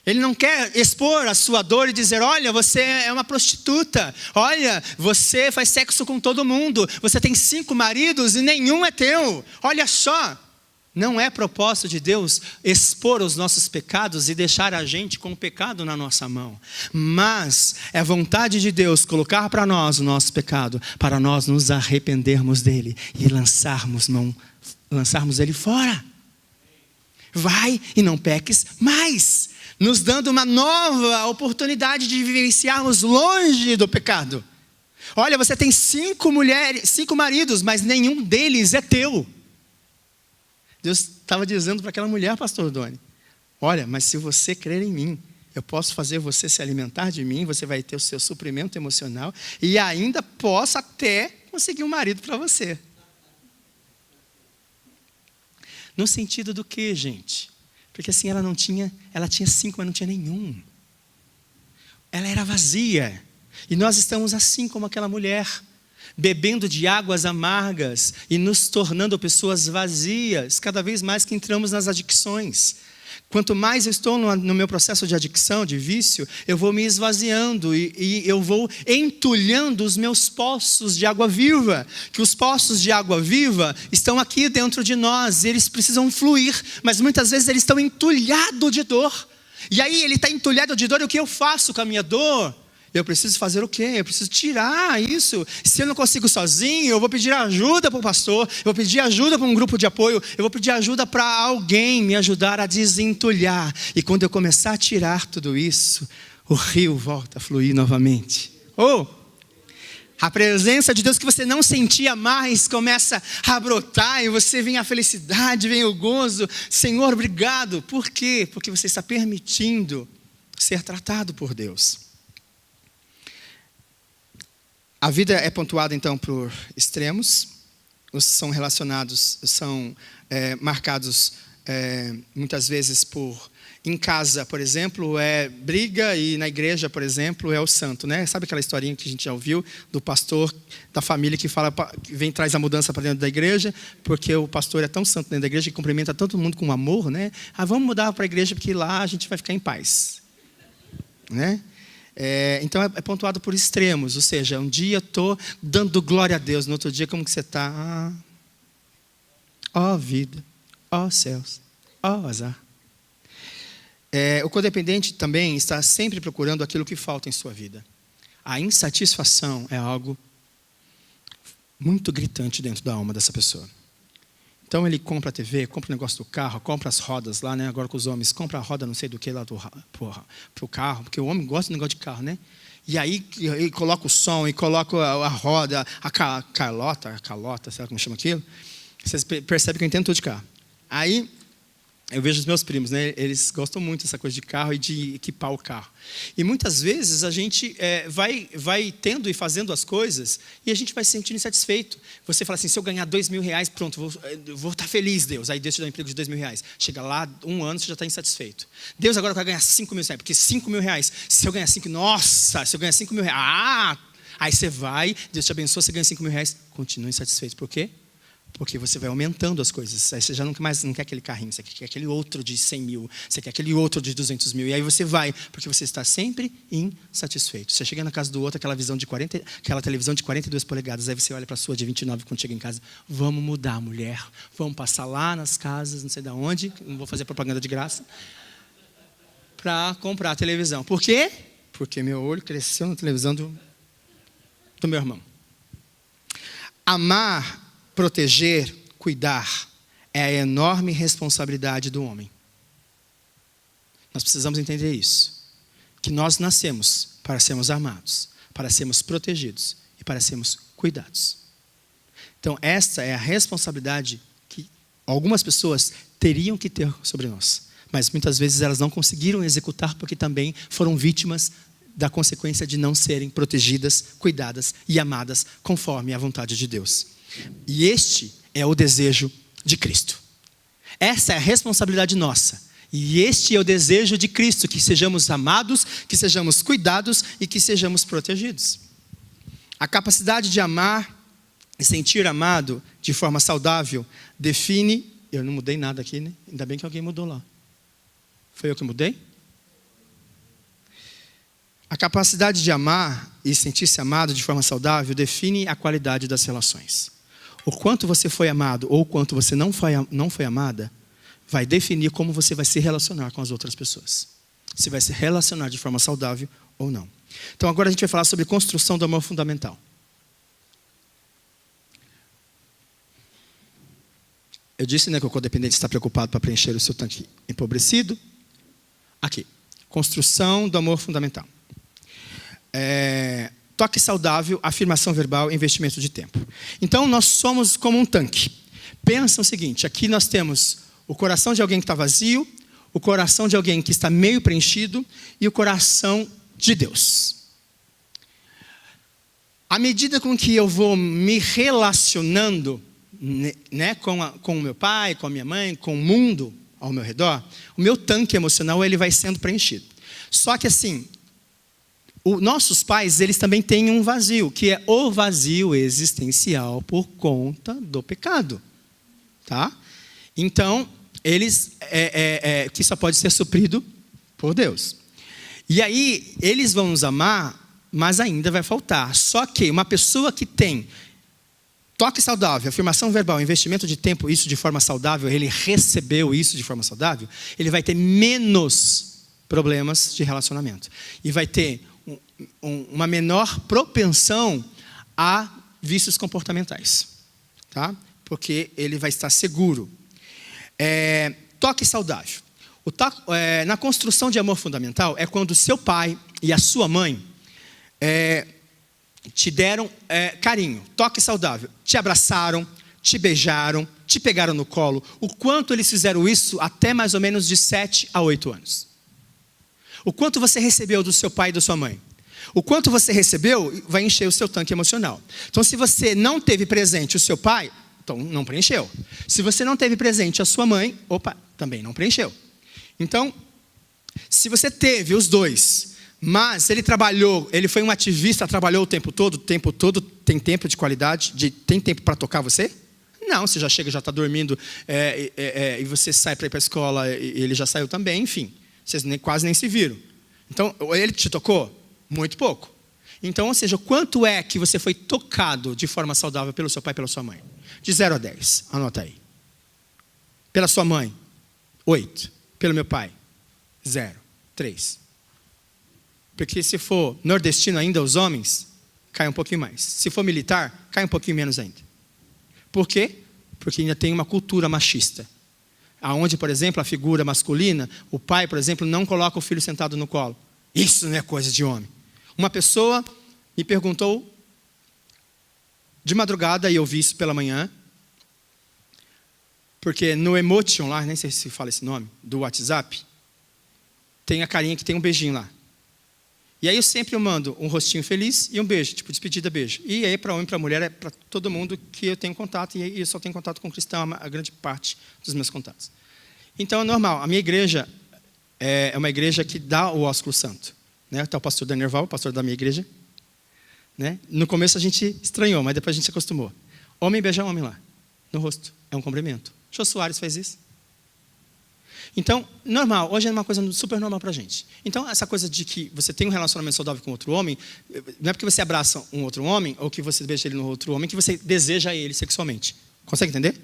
A: Ele não quer expor a sua dor e dizer: olha, você é uma prostituta, olha, você faz sexo com todo mundo, você tem 5 maridos e nenhum é teu, olha só. Não é propósito de Deus expor os nossos pecados e deixar a gente com o pecado na nossa mão. Mas é vontade de Deus colocar para nós o nosso pecado, para nós nos arrependermos dele e lançarmos ele fora. Vai e não peques mais, nos dando uma nova oportunidade de vivenciarmos longe do pecado. Olha, você tem 5 maridos, mas nenhum deles é teu. Deus estava dizendo para aquela mulher, pastor Doni: olha, mas se você crer em mim, eu posso fazer você se alimentar de mim, você vai ter o seu suprimento emocional e ainda posso até conseguir um marido para você. No sentido do quê, gente? Porque assim ela tinha 5, mas não tinha nenhum. Ela era vazia. E nós estamos assim como aquela mulher, bebendo de águas amargas e nos tornando pessoas vazias, cada vez mais que entramos nas adicções. Quanto mais eu estou no meu processo de adicção, de vício, eu vou me esvaziando e eu vou entulhando os meus poços de água viva. Que os poços de água viva estão aqui dentro de nós, eles precisam fluir, mas muitas vezes eles estão entulhados de dor. E aí ele está entulhado de dor, e o que eu faço com a minha dor? Eu preciso fazer o quê? Eu preciso tirar isso. Se eu não consigo sozinho, eu vou pedir ajuda para o pastor, eu vou pedir ajuda para um grupo de apoio, eu vou pedir ajuda para alguém me ajudar a desentulhar. E quando eu começar a tirar tudo isso, o rio volta a fluir novamente. A presença de Deus que você não sentia mais começa a brotar, e você vem a felicidade, vem o gozo. Senhor, obrigado. Por quê? Porque você está permitindo ser tratado por Deus. A vida é pontuada então por extremos, são marcados muitas vezes por, em casa, por exemplo, é briga, e na igreja, por exemplo, é o santo, né? Sabe aquela historinha que a gente já ouviu do pastor da família que fala, que traz a mudança para dentro da igreja, porque o pastor é tão santo dentro da igreja que cumprimenta todo mundo com amor, né? Vamos mudar para a igreja porque lá a gente vai ficar em paz, né? Então é pontuado por extremos, ou seja, um dia eu estou dando glória a Deus, no outro dia como que você está? Ó vida, ó céus, ó azar. O codependente também está sempre procurando aquilo que falta em sua vida. A insatisfação é algo muito gritante dentro da alma dessa pessoa. Então ele compra a TV, compra o negócio do carro, compra as rodas lá, né? Agora com os homens, compra a roda não sei do que lá pro carro, porque o homem gosta do negócio de carro, né? E aí ele coloca o som, e coloca a roda, a calota, sei lá como chama aquilo. Vocês percebem que eu entendo tudo de carro. Aí eu vejo os meus primos, né? Eles gostam muito dessa coisa de carro e de equipar o carro. E muitas vezes a gente vai tendo e fazendo as coisas e a gente vai se sentindo insatisfeito. Você fala assim, se eu ganhar R$2.000, pronto, vou estar feliz, Deus. Aí Deus te dá um emprego de R$2.000. Chega lá, 1 ano, você já está insatisfeito. Deus, agora eu quero ganhar R$5.000, porque R$5.000, se eu ganhar 5, nossa, se eu ganhar R$5.000, aí você vai, Deus te abençoa, você ganha R$5.000, continua insatisfeito. Por quê? Porque você vai aumentando as coisas. Aí você já nunca mais não quer aquele carrinho, você quer aquele outro de 100 mil, você quer aquele outro de 200 mil. E aí você vai, porque você está sempre insatisfeito. Você chega na casa do outro, aquela televisão de 42 polegadas, aí você olha para a sua de 29 quando chega em casa. Vamos mudar, mulher. Vamos passar lá nas casas, não sei de onde, não vou fazer propaganda de graça, para comprar a televisão. Por quê? Porque meu olho cresceu na televisão do meu irmão. Amar, proteger, cuidar, é a enorme responsabilidade do homem. Nós precisamos entender isso. Que nós nascemos para sermos amados, para sermos protegidos e para sermos cuidados. Então, esta é a responsabilidade que algumas pessoas teriam que ter sobre nós. Mas muitas vezes elas não conseguiram executar porque também foram vítimas da consequência de não serem protegidas, cuidadas e amadas conforme a vontade de Deus. E este é o desejo de Cristo. Essa é a responsabilidade nossa. E este é o desejo de Cristo, que sejamos amados, que sejamos cuidados e que sejamos protegidos. A capacidade de amar e sentir amado de forma saudável define... Eu não mudei nada aqui, né? Ainda bem que alguém mudou lá. Foi eu que mudei? A capacidade de amar e sentir-se amado de forma saudável define a qualidade das relações. O quanto você foi amado ou o quanto você não foi amada vai definir como você vai se relacionar com as outras pessoas. Se vai se relacionar de forma saudável ou não. Então agora a gente vai falar sobre construção do amor fundamental. Eu disse, né, que o codependente está preocupado para preencher o seu tanque empobrecido. Aqui, construção do amor fundamental. Toque saudável, afirmação verbal, investimento de tempo. Então, nós somos como um tanque. Pensa o seguinte, aqui nós temos o coração de alguém que está vazio, o coração de alguém que está meio preenchido e o coração de Deus. À medida com que eu vou me relacionando, né, com o meu pai, com a minha mãe, com o mundo ao meu redor, o meu tanque emocional ele vai sendo preenchido. Só que assim... nossos pais, eles também têm um vazio, que é o vazio existencial por conta do pecado. Tá? Então, eles, que só pode ser suprido por Deus. E aí, eles vão nos amar, mas ainda vai faltar. Só que uma pessoa que tem toque saudável, afirmação verbal, investimento de tempo, isso de forma saudável, ele recebeu isso de forma saudável, ele vai ter menos problemas de relacionamento. E vai ter uma menor propensão a vícios comportamentais, tá? Porque ele vai estar seguro. Toque saudável. Na construção de amor fundamental é quando o seu pai e a sua mãe te deram carinho, toque saudável, te abraçaram, te beijaram, te pegaram no colo. O quanto eles fizeram isso até mais ou menos de 7 a 8 anos. O quanto você recebeu do seu pai e da sua mãe. O quanto você recebeu vai encher o seu tanque emocional. Então, se você não teve presente o seu pai, então não preencheu. Se você não teve presente a sua mãe, também não preencheu. Então, se você teve os dois, mas ele trabalhou, ele foi um ativista, trabalhou o tempo todo, tem tempo de qualidade, tem tempo para tocar você? Não, você já chega, já está dormindo, e você sai para ir para a escola, e ele já saiu também, enfim. Vocês quase nem se viram. Então, ele te tocou? Muito pouco. Então, ou seja, quanto é que você foi tocado de forma saudável pelo seu pai e pela sua mãe? De 0 a 10, anota aí. Pela sua mãe, 8. Pelo meu pai, 0, 3. Porque se for nordestino ainda, os homens, cai um pouquinho mais. Se for militar, cai um pouquinho menos ainda. Por quê? porque ainda tem uma cultura machista. Aonde, por exemplo, a figura masculina, o pai, por exemplo, não coloca o filho sentado no colo. Isso não é coisa de homem. Uma pessoa me perguntou de madrugada, e eu vi isso pela manhã, porque no emotion lá, nem sei se fala esse nome, do WhatsApp, tem a carinha que tem um beijinho lá. E aí eu mando um rostinho feliz e um beijo, tipo despedida, beijo. E aí para homem e para mulher é para todo mundo que eu tenho contato, e eu só tenho contato com cristão, a grande parte dos meus contatos. Então é normal, a minha igreja é uma igreja que dá o ósculo santo. Né? Está o pastor Danerval, o pastor da minha igreja. Né? No começo a gente estranhou, mas depois a gente se acostumou. Homem beija homem lá, no rosto, é um cumprimento. Jô Soares faz isso. Então, normal, hoje é uma coisa super normal para a gente. Então, essa coisa de que você tem um relacionamento saudável com outro homem, não é porque você abraça um outro homem, ou que você beija ele no outro homem, que você deseja ele sexualmente. Consegue entender?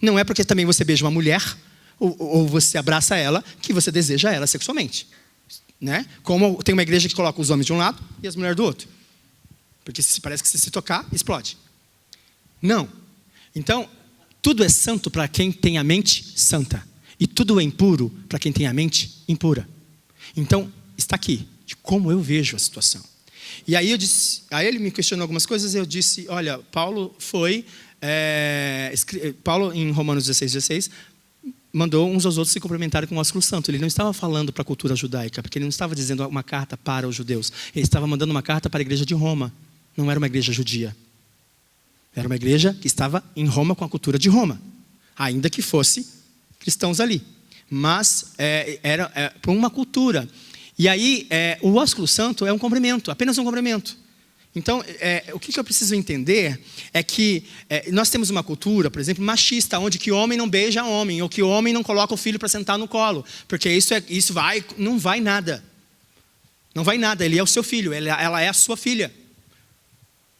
A: Não é porque também você beija uma mulher, ou você abraça ela, que você deseja ela sexualmente. Né? Como tem uma igreja que coloca os homens de um lado e as mulheres do outro. Porque parece que se tocar, explode. Não. Então, tudo é santo para quem tem a mente santa. E tudo é impuro para quem tem a mente impura. Então, está aqui, de como eu vejo a situação. E aí ele me questionou algumas coisas, e eu disse, olha, Paulo em Romanos 16, mandou uns aos outros se cumprimentarem com o ósculo santo. Ele não estava falando para a cultura judaica, porque ele não estava dizendo uma carta para os judeus. Ele estava mandando uma carta para a igreja de Roma. Não era uma igreja judia. Era uma igreja que estava em Roma com a cultura de Roma. Ainda que fosse cristãos ali, mas era por uma cultura. E aí o ósculo santo é um cumprimento, apenas um cumprimento. Então o que eu preciso entender é que nós temos uma cultura, por exemplo, machista, onde que homem não beija homem, ou que homem não coloca o filho para sentar no colo, porque não vai nada. Não vai nada, ele é o seu filho, ela é a sua filha.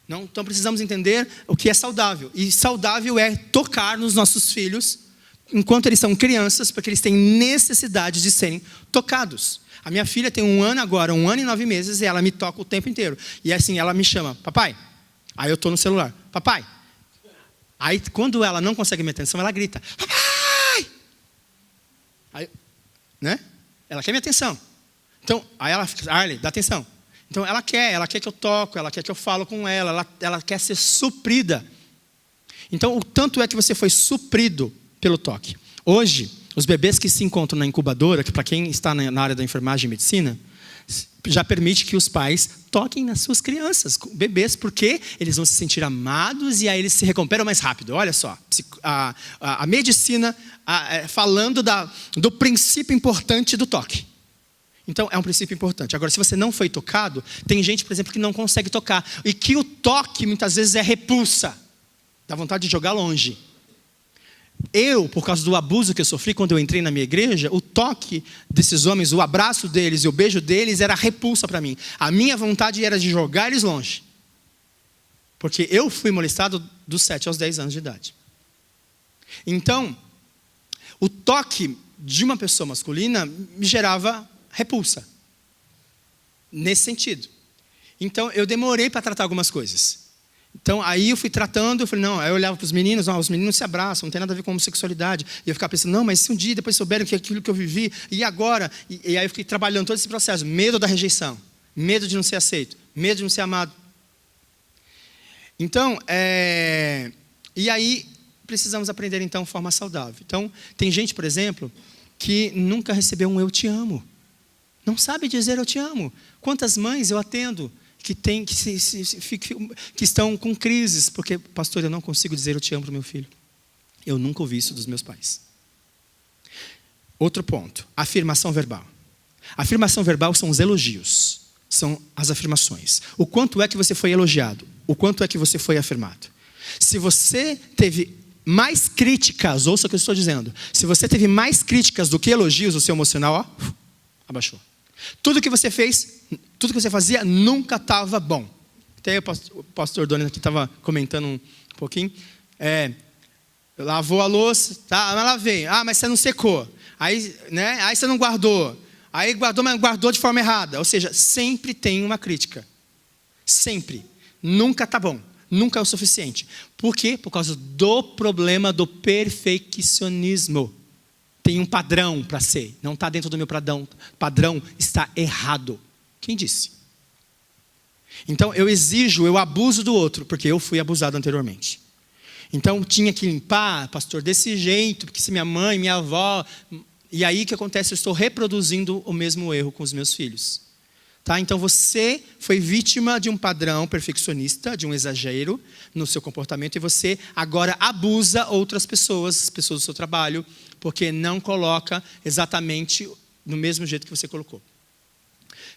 A: Não, então precisamos entender o que é saudável. E saudável é tocar nos nossos filhos enquanto eles são crianças, porque eles têm necessidade de serem tocados. A minha filha tem 1 ano agora, 1 ano e 9 meses, e ela me toca o tempo inteiro. E assim, ela me chama, papai. Aí eu estou no celular, papai. Aí quando ela não consegue minha atenção, ela grita, papai! Aí, né? Ela quer minha atenção. Então, aí ela fica, Arley, dá atenção. Então ela quer que eu toque, ela quer que eu falo com ela quer ser suprida. Então, o tanto é que você foi suprido pelo toque. Hoje, os bebês que se encontram na incubadora, que para quem está na área da enfermagem e medicina, já permite que os pais toquem nas suas crianças, bebês, porque eles vão se sentir amados e aí eles se recuperam mais rápido. Olha só, a medicina falando do princípio importante do toque. Então, é um princípio importante. Agora, se você não foi tocado, tem gente, por exemplo, que não consegue tocar. E que o toque, muitas vezes, é repulsa. Dá vontade de jogar longe. Eu, por causa do abuso que eu sofri quando eu entrei na minha igreja, o toque desses homens, o abraço deles e o beijo deles era repulsa para mim. A minha vontade era de jogar eles longe. Porque eu fui molestado dos 7 aos 10 anos de idade. Então, o toque de uma pessoa masculina me gerava repulsa. Nesse sentido. Então, eu demorei para tratar algumas coisas. Então, aí eu fui tratando, eu falei, não, aí eu olhava para os meninos se abraçam, não tem nada a ver com homossexualidade. E eu ficava pensando, não, mas se um dia depois souberem que aquilo que eu vivi, e agora? E aí eu fiquei trabalhando todo esse processo, medo da rejeição, medo de não ser aceito, medo de não ser amado. Então, e aí precisamos aprender então forma saudável. Então, tem gente, por exemplo, que nunca recebeu um eu te amo. Não sabe dizer eu te amo. Quantas mães eu atendo que estão com crises, porque, pastor, eu não consigo dizer eu te amo para o meu filho. Eu nunca ouvi isso dos meus pais. Outro ponto, afirmação verbal. Afirmação verbal são os elogios, são as afirmações. O quanto é que você foi elogiado, o quanto é que você foi afirmado. Se você teve mais críticas, ouça o que eu estou dizendo, se você teve mais críticas do que elogios, o seu emocional, abaixou. Tudo que você fez, tudo que você fazia, nunca estava bom. Até o pastor Doni aqui estava comentando um pouquinho. Lavou a louça, tá, mas lavei. Mas você não secou. Aí você não guardou. Aí guardou, mas guardou de forma errada. Ou seja, sempre tem uma crítica. Sempre. Nunca está bom. Nunca é o suficiente. Por quê? Por causa do problema do perfeccionismo. Tem um padrão para ser. Não está dentro do meu padrão. Padrão está errado. Quem disse? Então, eu abuso do outro, porque eu fui abusado anteriormente. Então, tinha que limpar, pastor, desse jeito, porque se minha mãe, minha avó... E aí, o que acontece? Eu estou reproduzindo o mesmo erro com os meus filhos. Tá? Então, você foi vítima de um padrão perfeccionista, de um exagero no seu comportamento, e você agora abusa outras pessoas, as pessoas do seu trabalho, porque não coloca exatamente no mesmo jeito que você colocou.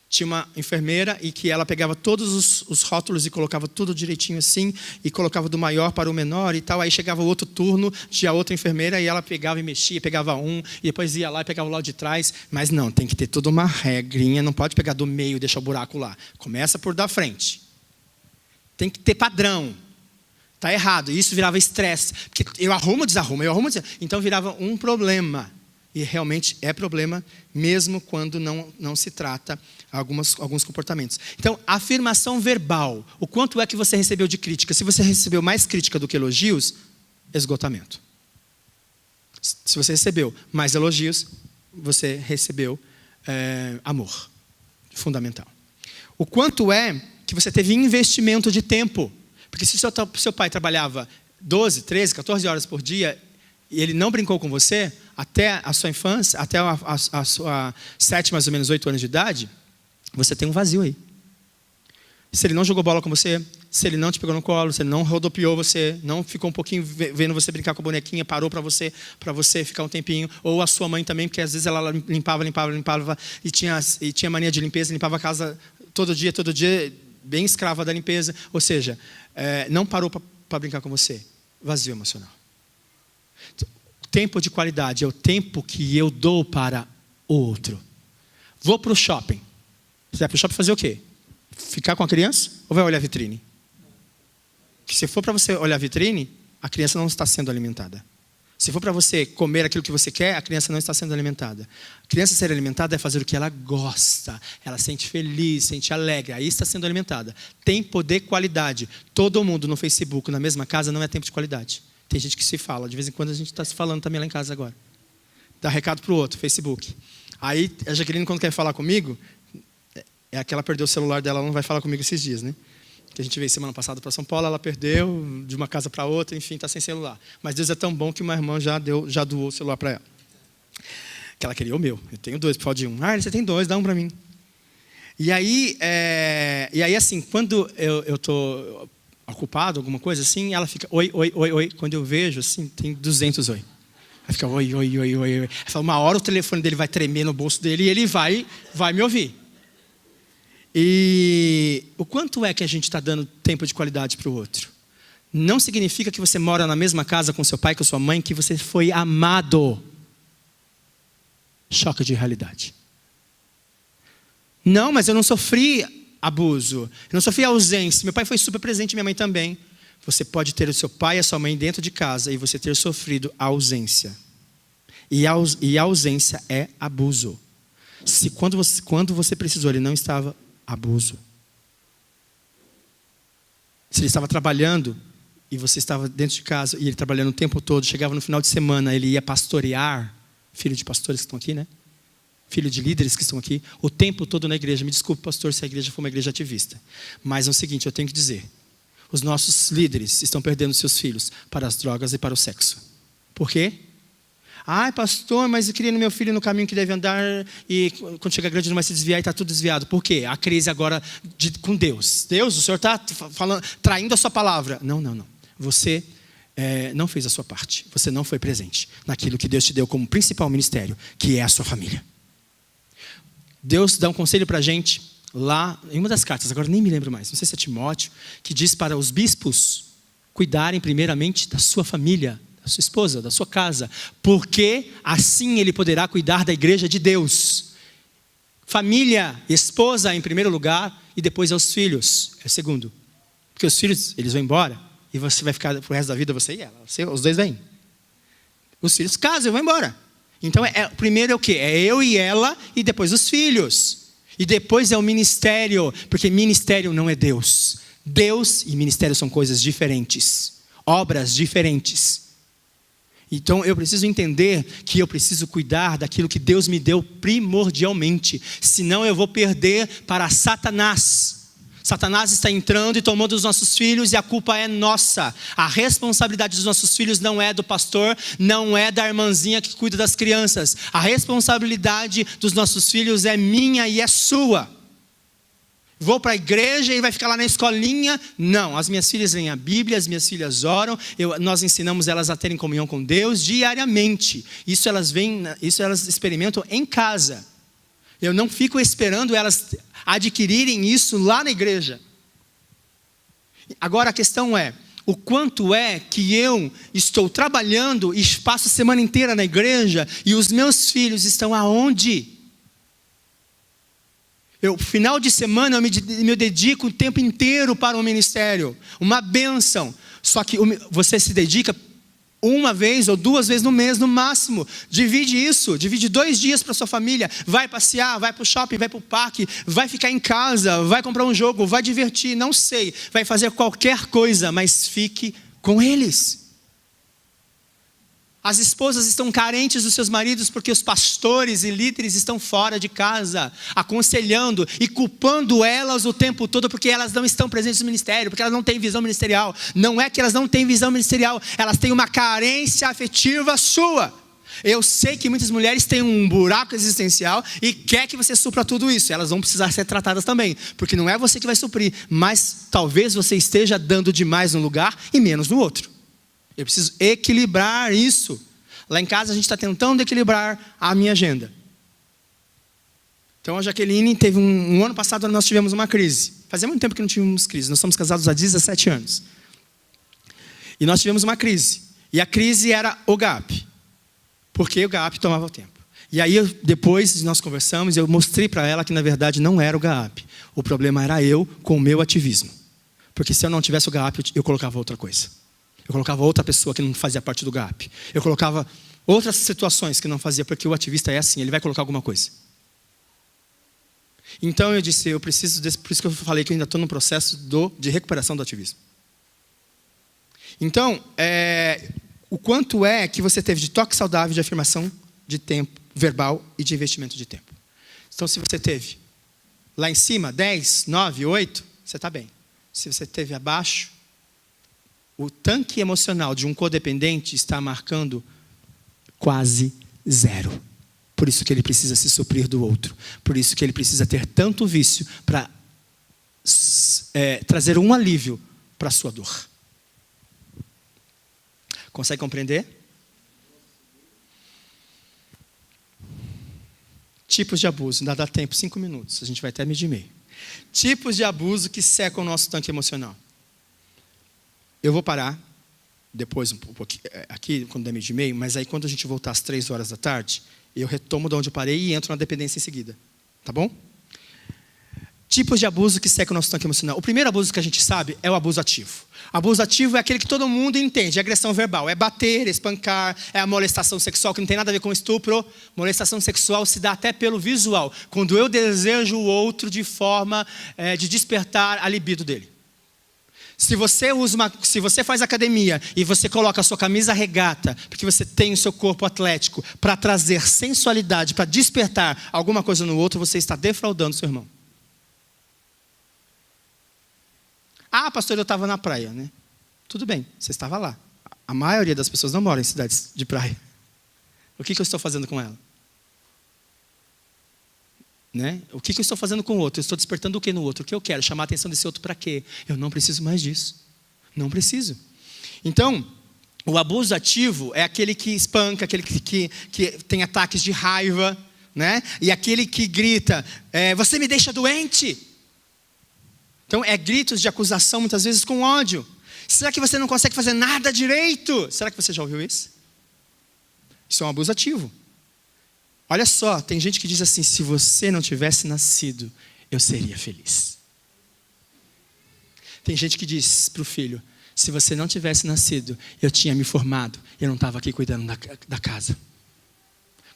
A: Tinha uma enfermeira e que ela pegava todos os rótulos e colocava tudo direitinho assim, e colocava do maior para o menor e tal. Aí chegava o outro turno, tinha outra enfermeira e ela pegava e mexia, pegava um, e depois ia lá e pegava o lado de trás. Mas não, tem que ter toda uma regrinha, não pode pegar do meio e deixar o buraco lá. Começa por da frente. Tem que ter padrão. Está errado. E isso virava estresse. Porque eu arrumo, desarrumo, então virava um problema. E realmente é problema, mesmo quando não se trata alguns comportamentos. Então, afirmação verbal. O quanto é que você recebeu de crítica? Se você recebeu mais crítica do que elogios, esgotamento. Se você recebeu mais elogios, você recebeu amor. Fundamental. O quanto é que você teve investimento de tempo? Porque se seu pai trabalhava 12, 13, 14 horas por dia, e ele não brincou com você, até a sua infância, até a sua 7, mais ou menos 8 anos de idade, você tem um vazio aí. Se ele não jogou bola com você, se ele não te pegou no colo, se ele não rodopiou você, não ficou um pouquinho vendo você brincar com a bonequinha, parou para você ficar um tempinho, ou a sua mãe também, porque às vezes ela limpava, e tinha mania de limpeza, limpava a casa todo dia, bem escrava da limpeza, ou seja, não parou para brincar com você. Vazio emocional. Tempo de qualidade é o tempo que eu dou para o outro. Vou para o shopping. Você vai para o shopping fazer o quê? Ficar com a criança ou vai olhar a vitrine? Se for para você olhar a vitrine, a criança não está sendo alimentada. Se for para você comer aquilo que você quer, a criança não está sendo alimentada. A criança ser alimentada é fazer o que ela gosta. Ela sente feliz, sente alegre. Aí está sendo alimentada. Tempo de qualidade. Todo mundo no Facebook, na mesma casa, não é tempo de qualidade. Tem gente que se fala. De vez em quando a gente está se falando também lá em casa agora. Dá recado para o outro, Facebook. Aí a Jaqueline, quando quer falar comigo, é aquela que perdeu o celular dela, ela não vai falar comigo esses dias, né? Que a gente veio semana passada para São Paulo, ela perdeu de uma casa para outra, enfim, está sem celular. Mas Deus é tão bom que uma irmã já doou o celular para ela. Que ela queria o meu. Eu tenho 2, pode um. Ah, você tem 2, dá um para mim. E aí assim, quando eu estou ocupado, alguma coisa assim, ela fica, oi. Quando eu vejo, assim, tem 200 oi. Ela fica, oi. Ela fala, uma hora o telefone dele vai tremer no bolso dele e ele vai me ouvir. E o quanto é que a gente está dando tempo de qualidade para o outro? Não significa que você mora na mesma casa com seu pai, com sua mãe, que você foi amado. Choque de realidade. Não, mas eu não sofri abuso, eu não sofri ausência. Meu pai foi super presente, minha mãe também. Você pode ter o seu pai e a sua mãe dentro de casa e você ter sofrido ausência. E a ausência é abuso. Se quando você precisou, ele não estava, abuso. Se ele estava trabalhando e você estava dentro de casa e ele trabalhando o tempo todo, chegava no final de semana, ele ia pastorear, filho de pastores que estão aqui, né? Filho de líderes que estão aqui, o tempo todo na igreja. Me desculpe, pastor, se a igreja for uma igreja ativista. Mas é o seguinte, eu tenho que dizer, os nossos líderes estão perdendo seus filhos para as drogas e para o sexo. Por quê? Ai, pastor, mas eu queria no meu filho no caminho que deve andar e quando chegar grande não vai se desviar e está tudo desviado. Por quê? A crise agora com Deus. Deus, o Senhor está traindo a sua palavra. Não. Você não fez a sua parte. Você não foi presente naquilo que Deus te deu como principal ministério, que é a sua família. Deus dá um conselho para a gente lá, em uma das cartas, agora nem me lembro mais, não sei se é Timóteo, que diz para os bispos cuidarem primeiramente da sua família, da sua esposa, da sua casa, porque assim ele poderá cuidar da igreja de Deus. Família, esposa em primeiro lugar e depois aos filhos, é segundo. Porque os filhos, eles vão embora e você vai ficar pro resto da vida, você e ela, os dois vêm. Os filhos casam e vão embora. Então, primeiro é o quê? É eu e ela e depois os filhos. E depois é o ministério, porque ministério não é Deus. Deus e ministério são coisas diferentes, obras diferentes. Então eu preciso entender que eu preciso cuidar daquilo que Deus me deu primordialmente, senão eu vou perder para Satanás. Satanás está entrando e tomando os nossos filhos e a culpa é nossa. A responsabilidade dos nossos filhos não é do pastor, não é da irmãzinha que cuida das crianças. A responsabilidade dos nossos filhos é minha e é sua. Vou para a igreja e vai ficar lá na escolinha? Não, as minhas filhas leem a Bíblia, as minhas filhas oram, nós ensinamos elas a terem comunhão com Deus diariamente. Isso elas experimentam em casa. Eu não fico esperando elas adquirirem isso lá na igreja. Agora a questão é, o quanto é que eu estou trabalhando e passo a semana inteira na igreja e os meus filhos estão aonde? Final de semana eu me dedico o tempo inteiro para o ministério, uma bênção. Só que você se dedica uma vez ou 2 vezes no mês no máximo. Divide isso, divide 2 dias para sua família. Vai passear, vai para o shopping, vai para o parque, vai ficar em casa, vai comprar um jogo, vai divertir, não sei. Vai fazer qualquer coisa, mas fique com eles. As esposas estão carentes dos seus maridos porque os pastores e líderes estão fora de casa, aconselhando e culpando elas o tempo todo porque elas não estão presentes no ministério, porque elas não têm visão ministerial. Não é que elas não têm visão ministerial, elas têm uma carência afetiva sua. Eu sei que muitas mulheres têm um buraco existencial e quer que você supra tudo isso. Elas vão precisar ser tratadas também, porque não é você que vai suprir, mas talvez você esteja dando demais num lugar e menos no outro. Eu preciso equilibrar isso. Lá em casa a gente está tentando equilibrar a minha agenda. Então a Jaqueline teve um ano passado nós tivemos uma crise. Fazia muito tempo que não tínhamos crise. Nós somos casados há 17 anos. E nós tivemos uma crise. E a crise era o GAP. Porque o GAP tomava o tempo. E aí depois nós conversamos e eu mostrei para ela que na verdade não era o GAP. O problema era eu com o meu ativismo. Porque se eu não tivesse o GAP eu colocava outra coisa. Eu colocava outra pessoa que não fazia parte do GAP. Eu colocava outras situações que não fazia, porque o ativista é assim, ele vai colocar alguma coisa. Então eu disse, eu preciso desse, por isso que eu falei que eu ainda estou no processo de recuperação do ativismo. Então, o quanto é que você teve de toque saudável, de afirmação de tempo, verbal e de investimento de tempo. Então se você teve lá em cima 10, 9, 8, você está bem. Se você teve abaixo, o tanque emocional de um codependente está marcando quase 0. Por isso que ele precisa se suprir do outro. Por isso que ele precisa ter tanto vício para trazer um alívio para a sua dor. Consegue compreender? Tipos de abuso. Ainda dá tempo, 5 minutos. A gente vai até medir meio. Tipos de abuso que secam o nosso tanque emocional. Eu vou parar, depois um pouquinho, aqui, quando der meio de meio, mas aí quando a gente voltar às 3 horas da tarde, eu retomo de onde eu parei e entro na dependência em seguida. Tá bom? Tipos de abuso que secam o nosso tanque emocional. O primeiro abuso que a gente sabe é o abuso ativo. Abuso ativo é aquele que todo mundo entende, é agressão verbal. É bater, é espancar, é a molestação sexual, que não tem nada a ver com estupro. Molestação sexual se dá até pelo visual. Quando eu desejo o outro de forma de despertar a libido dele. Se você faz academia e você coloca a sua camisa regata, porque você tem o seu corpo atlético, para trazer sensualidade, para despertar alguma coisa no outro, você está defraudando seu irmão. Ah, pastor, eu estava na praia, né? Tudo bem, você estava lá. A maioria das pessoas não mora em cidades de praia. O que eu estou fazendo com ela? Né? O que eu estou fazendo com o outro? Eu estou despertando o que no outro? O que eu quero? Chamar a atenção desse outro para quê? Eu não preciso mais disso. Não preciso. Então, o abuso ativo é aquele que espanca, aquele que tem ataques de raiva, né? E aquele que grita, você me deixa doente. Então, gritos de acusação, muitas vezes com ódio. Será que você não consegue fazer nada direito? Será que você já ouviu isso? Isso é um abuso ativo. Olha só, tem gente que diz assim, se você não tivesse nascido, eu seria feliz. Tem gente que diz para o filho, se você não tivesse nascido, eu tinha me formado, eu não estava aqui cuidando da casa.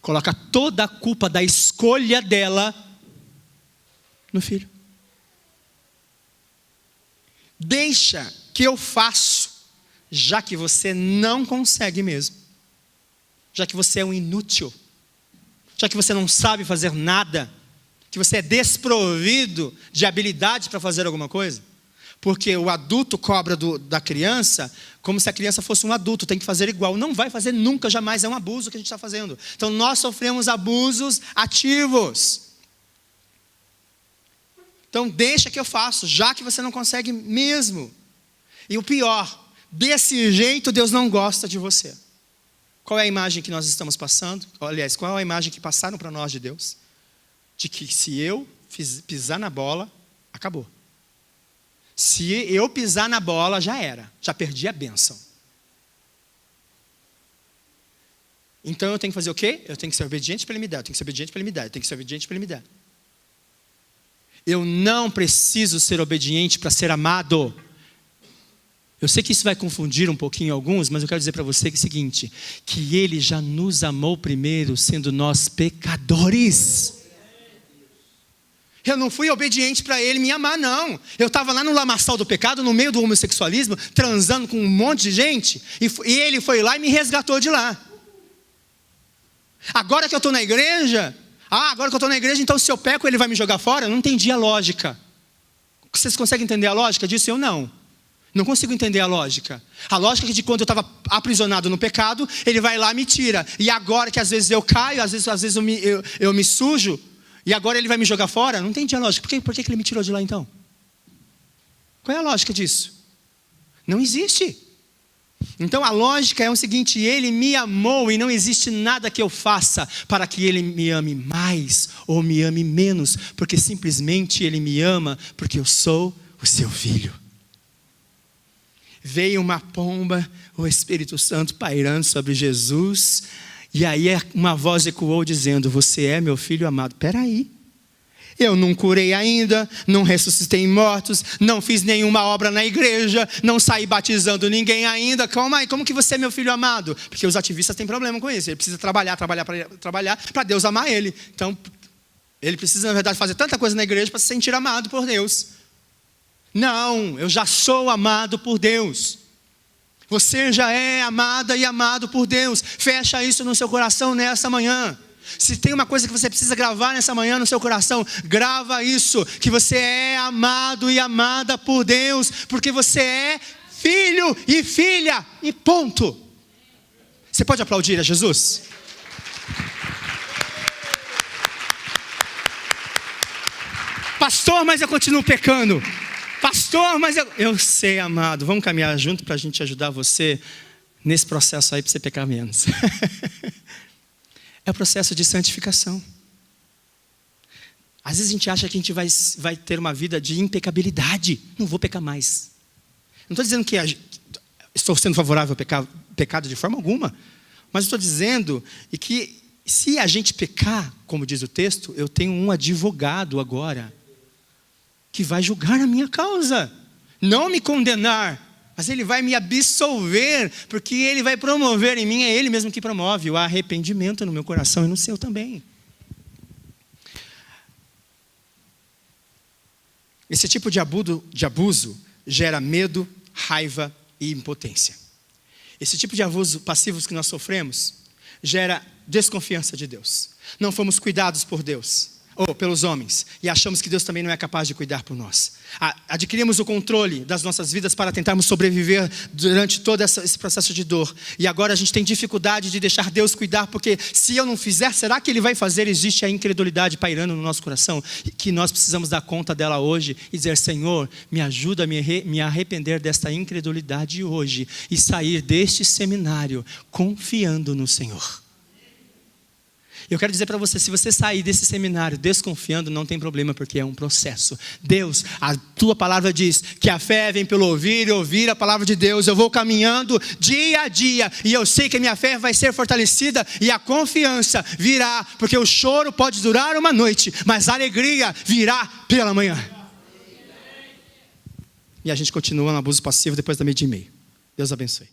A: Coloca toda a culpa da escolha dela no filho. Deixa que eu faço, já que você não consegue mesmo. Já que você é um inútil. Já que você não sabe fazer nada. Que você é desprovido de habilidade para fazer alguma coisa. Porque o adulto cobra da criança como se a criança fosse um adulto, tem que fazer igual. Não vai fazer nunca, jamais, é um abuso que a gente está fazendo. Então nós sofremos abusos ativos. Então deixa que eu faço, já que você não consegue mesmo. E o pior, desse jeito Deus não gosta de você. Qual é a imagem que nós estamos passando? Aliás, qual é a imagem que passaram para nós de Deus? De que se eu pisar na bola, acabou. Se eu pisar na bola, já era. Já perdi a bênção. Então eu tenho que fazer o quê? Eu tenho que ser obediente para Ele me dar. Eu tenho que ser obediente para Ele me dar. Eu tenho que ser obediente para Ele me dar. Eu não preciso ser obediente para ser amado. Eu sei que isso vai confundir um pouquinho alguns, mas eu quero dizer para você que é o seguinte, que Ele já nos amou primeiro, sendo nós pecadores. Eu não fui obediente para Ele me amar, não. Eu estava lá no lamaçal do pecado, no meio do homossexualismo, transando com um monte de gente, e Ele foi lá e me resgatou de lá. Agora que eu estou na igreja, então se eu peco Ele vai me jogar fora? Eu não entendi a lógica. Vocês conseguem entender a lógica disso? Eu não. Não consigo entender a lógica. A lógica é que de quando eu estava aprisionado no pecado, Ele vai lá e me tira. E agora que às vezes eu caio, às vezes eu me sujo, e agora Ele vai me jogar fora? Não entendi a lógica. Por que Ele me tirou de lá então? Qual é a lógica disso? Não existe. Então a lógica é o seguinte, Ele me amou e não existe nada que eu faça para que Ele me ame mais ou me ame menos, porque simplesmente Ele me ama porque eu sou o seu filho. Veio uma pomba, o Espírito Santo pairando sobre Jesus, e aí uma voz ecoou dizendo, você é meu filho amado. Espera aí, eu não curei ainda, não ressuscitei mortos, não fiz nenhuma obra na igreja, não saí batizando ninguém ainda, calma aí, como que você é meu filho amado? Porque os ativistas têm problema com isso, ele precisa trabalhar para Deus amar ele. Então, ele precisa na verdade fazer tanta coisa na igreja para se sentir amado por Deus. Não, eu já sou amado por Deus. Você já é amada e amado por Deus. Fecha isso no seu coração nessa manhã. Se tem uma coisa que você precisa gravar nessa manhã no seu coração, grava isso, que você é amado e amada por Deus, porque você é filho e filha, e ponto. Você pode aplaudir a Jesus? Pastor, mas eu continuo pecando. Pastor, mas eu sei, amado. Vamos caminhar junto para a gente ajudar você nesse processo aí para você pecar menos. É o processo de santificação. Às vezes a gente acha que a gente vai ter uma vida de impecabilidade. Não vou pecar mais. Não estou dizendo que estou sendo favorável ao pecado de forma alguma. Mas estou dizendo que se a gente pecar, como diz o texto, eu tenho um advogado agora que vai julgar a minha causa, não me condenar, mas Ele vai me absolver, porque Ele vai promover em mim, é Ele mesmo que promove o arrependimento no meu coração e no seu também. Esse tipo de abuso gera medo, raiva e impotência. Esse tipo de abuso passivos que nós sofremos gera desconfiança de Deus. Não fomos cuidados por Deus, ou pelos homens, e achamos que Deus também não é capaz de cuidar por nós. Adquirimos o controle das nossas vidas para tentarmos sobreviver durante todo esse processo de dor, e agora a gente tem dificuldade de deixar Deus cuidar, porque se eu não fizer, será que Ele vai fazer? Existe a incredulidade pairando no nosso coração, que nós precisamos dar conta dela hoje, e dizer, Senhor, me ajuda a me arrepender desta incredulidade hoje, e sair deste seminário confiando no Senhor. Eu quero dizer para você, se você sair desse seminário desconfiando, não tem problema, porque é um processo. Deus, a tua palavra diz que a fé vem pelo ouvir e ouvir a palavra de Deus. Eu vou caminhando dia a dia e eu sei que a minha fé vai ser fortalecida e a confiança virá, porque o choro pode durar uma noite, mas a alegria virá pela manhã. E a gente continua no abuso passivo depois da 12:30. Deus abençoe.